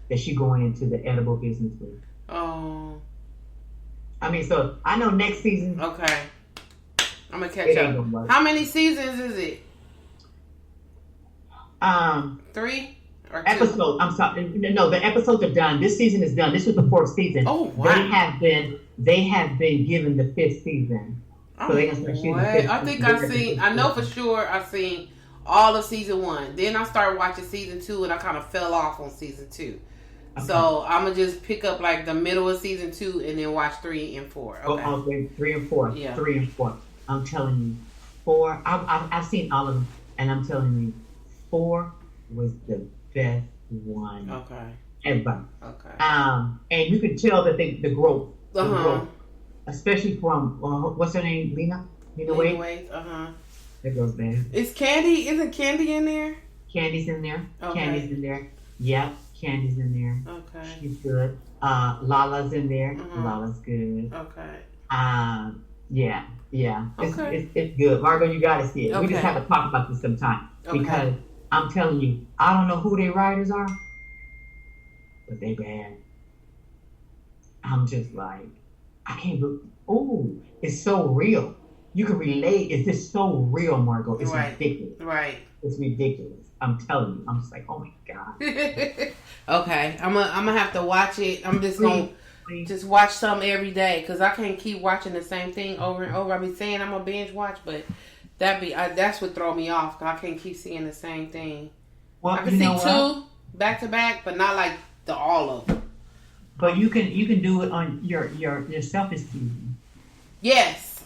that she going into the edible business with. Oh. I mean, so I know next season. Okay. I'm gonna catch up. How many seasons is it? 3 or 2? Episode. I'm sorry. No, the episodes are done. This season is done. This was the 4th season. Oh wow. They have been given the 5th season. So they can start shooting the 5th I think I know for sure I've seen all of season 1. Then I started watching season 2 and I kind of fell off on season 2. Okay. So I'm gonna just pick up like the middle of season 2 and then watch 3 and 4. Okay. Okay, 3 and 4. Yeah. 3 and 4. I'm telling you, 4. I've seen all of them, and I'm telling you, 4 was the best one. Okay. Ever. Okay. And you could tell that the growth. The Uh-huh. growth. Especially from what's her name, Lena Waithe. That girl's bad. Isn't Candy in there? Candy's in there. Okay. Candy's in there. Yep, Candy's in there. Okay. She's good. Lala's in there. Uh-huh. Lala's good. Okay. Yeah. Okay. It's good. Margot, you gotta see it. Okay. We just have to talk about this sometime. Okay. Because I'm telling you, I don't know who their writers are, but they bad. I'm just like, I can't believe. Oh, it's so real. You can relate. It's just so real, Margot. It's ridiculous. Right. It's ridiculous. I'm telling you. I'm just like, oh my God. Okay. I'm gonna have to watch it. I'm just gonna just watch some every day, because I can't keep watching the same thing over and over. I be saying I'm gonna binge watch, but that's what throw me off, because I can't keep seeing the same thing. Well, I can see 2 back to back, but not like all of them. But you can do it on your self-esteem. Yes.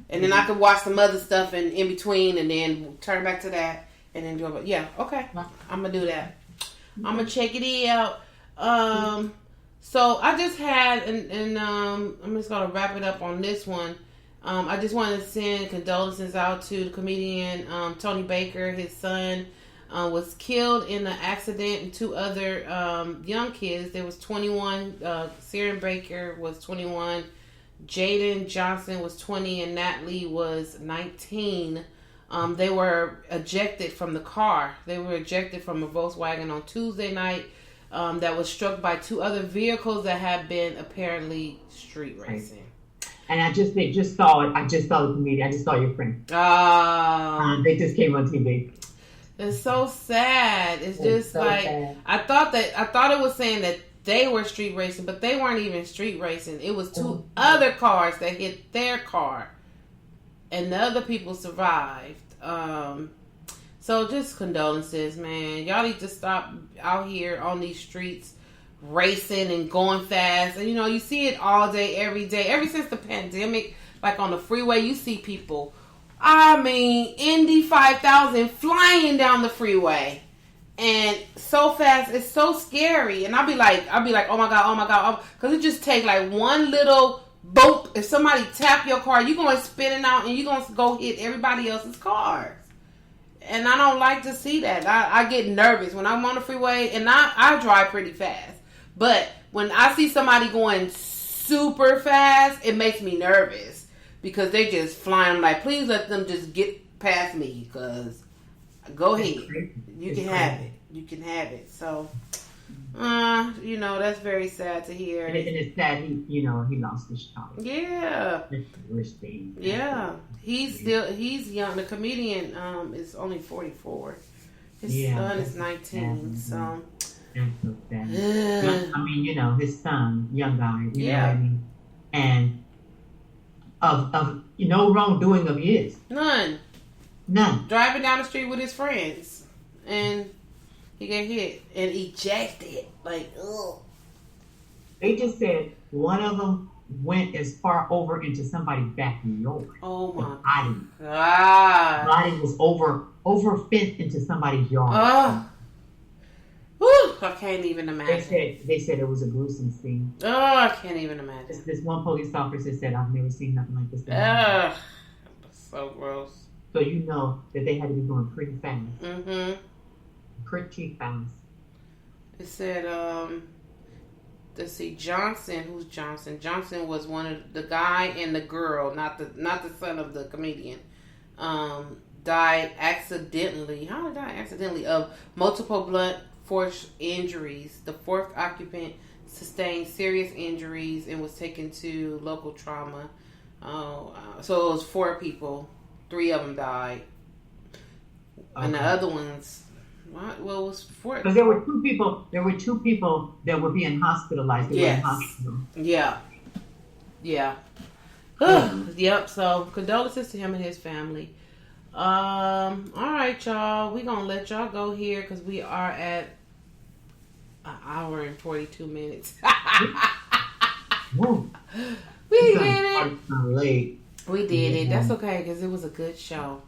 And then I could watch some other stuff in between, and then turn back to that, and then do it. Yeah, okay. I'm gonna do that. I'm gonna check it out. So I just had, and I'm just gonna wrap it up on this one. I just want to send condolences out to the comedian Tony Baker. His son was killed in an accident, and 2 other young kids. There was 21. Ciaran Baker was 21. Jaden Johnson was 20, and Nat Lee was 19. They were ejected from the car. They were ejected from a Volkswagen on Tuesday night that was struck by 2 other vehicles that had been apparently street racing. And I just saw it. I just saw the comedian. I just saw your friend. They just came on TV. It's so sad. It's just so like sad. I thought it was saying that they were street racing, but they weren't even street racing. It was 2 other cars that hit their car, and the other people survived. So just condolences, man. Y'all need to stop out here on these streets racing and going fast. And you see it all day, every day. Ever since the pandemic, like on the freeway, you see people, I mean, Indy 5000 flying down the freeway. And so fast, it's so scary. And I'll be like, oh my God. Because it just take like one little boop. If somebody tap your car, you're going to spin it out and you're going to go hit everybody else's cars. And I don't like to see that. I get nervous when I'm on the freeway. And I drive pretty fast. But when I see somebody going super fast, it makes me nervous. Because they just flying. I'm like, please let them just get past me. Because go ahead. You can have it. You can have it. So, that's very sad to hear. And it's sad he lost his child. Yeah. That's the worst thing. Yeah. He's young. The comedian is only 44. His son is 19. So. That's so sad. I mean, his son, young guy, you know what I mean? And of no wrongdoing of his. None. Driving down the street with his friends. And he got hit and ejected. Like, ugh. They just said one of them went as far over into somebody's backyard. Oh my God. God. Body was over fenced into somebody's yard. Oh. Whew, I can't even imagine. They said it was a gruesome scene. Oh, I can't even imagine. This one police officer said, I've never seen nothing like this. Ugh. So gross. So you know that they had to be going pretty fast. Mm-hmm. Pretty fast. It said, let's see, Johnson. Who's Johnson? Johnson was one of the guy and the girl, not the son of the comedian. Died accidentally. How did he die accidentally? Of multiple blunt force injuries. The fourth occupant sustained serious injuries and was taken to local trauma. So it was 4 people. 3 of them died. Okay. And the other ones, well, it was 4. Because there were 2 people. There were 2 people that were being hospitalized. They were in hospital. Yeah. Yep. So condolences to him and his family. All right, y'all. We're gonna let y'all go here because we are at an hour and 42 minutes. Whoa. We did it. Late. We did it. That's okay because it was a good show.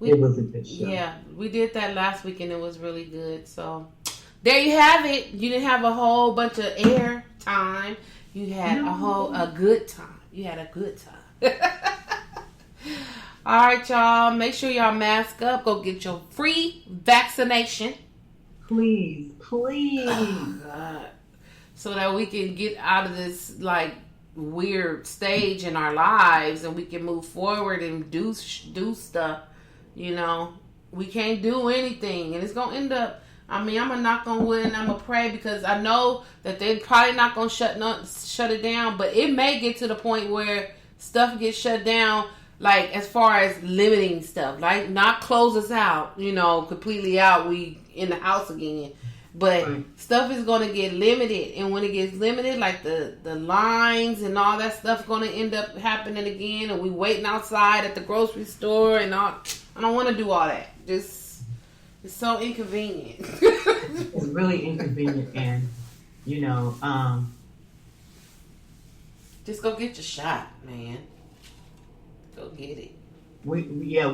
It was a good show. Yeah, we did that last week and it was really good. So there you have it. You didn't have a whole bunch of air time. You had a good time. You had a good time. All right, y'all. Make sure y'all mask up. Go get your free vaccination. Please. Oh, God. So that we can get out of this, weird stage in our lives and we can move forward and do stuff. We can't do anything. And it's going to end up, I'm going to knock on wood and I'm going to pray because I know that they're probably not going to shut it down. But it may get to the point where stuff gets shut down. As far as limiting stuff, not close us out, completely out. We in the house again, but stuff is going to get limited, and when it gets limited, the lines and all that stuff going to end up happening again, and we waiting outside at the grocery store and all. I don't want to do all that. It's so inconvenient. It's really inconvenient, and just go get your shot, man. Go get it. We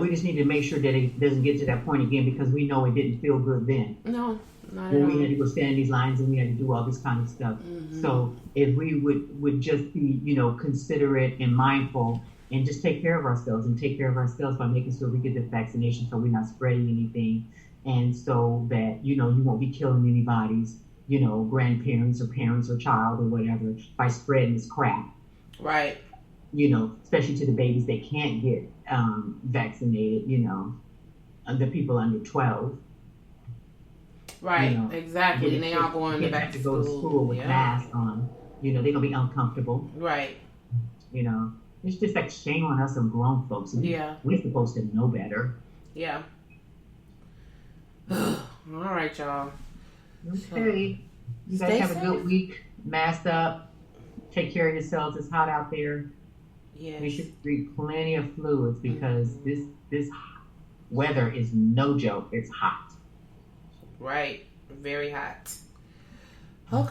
just need to make sure that it doesn't get to that point again because we know it didn't feel good then. No, not when at we all. had to go stand in these lines and we had to do all this kind of stuff. Mm-hmm. So if we would just be, considerate and mindful and just take care of ourselves by making sure we get the vaccination so we're not spreading anything and so that, you won't be killing anybody's, grandparents or parents or child or whatever by spreading this crap. Right. Especially to the babies that can't get vaccinated, the people under 12. Right, exactly. And they all going back to go to school with masks on. They're going to be uncomfortable. Right. It's just shame on us and grown folks. We're supposed to know better. Yeah. All right, y'all. Okay. You guys have a good week. Mask up. Take care of yourselves. It's hot out there. Yes. We should drink plenty of fluids because this weather is no joke. It's hot. Right. Very hot.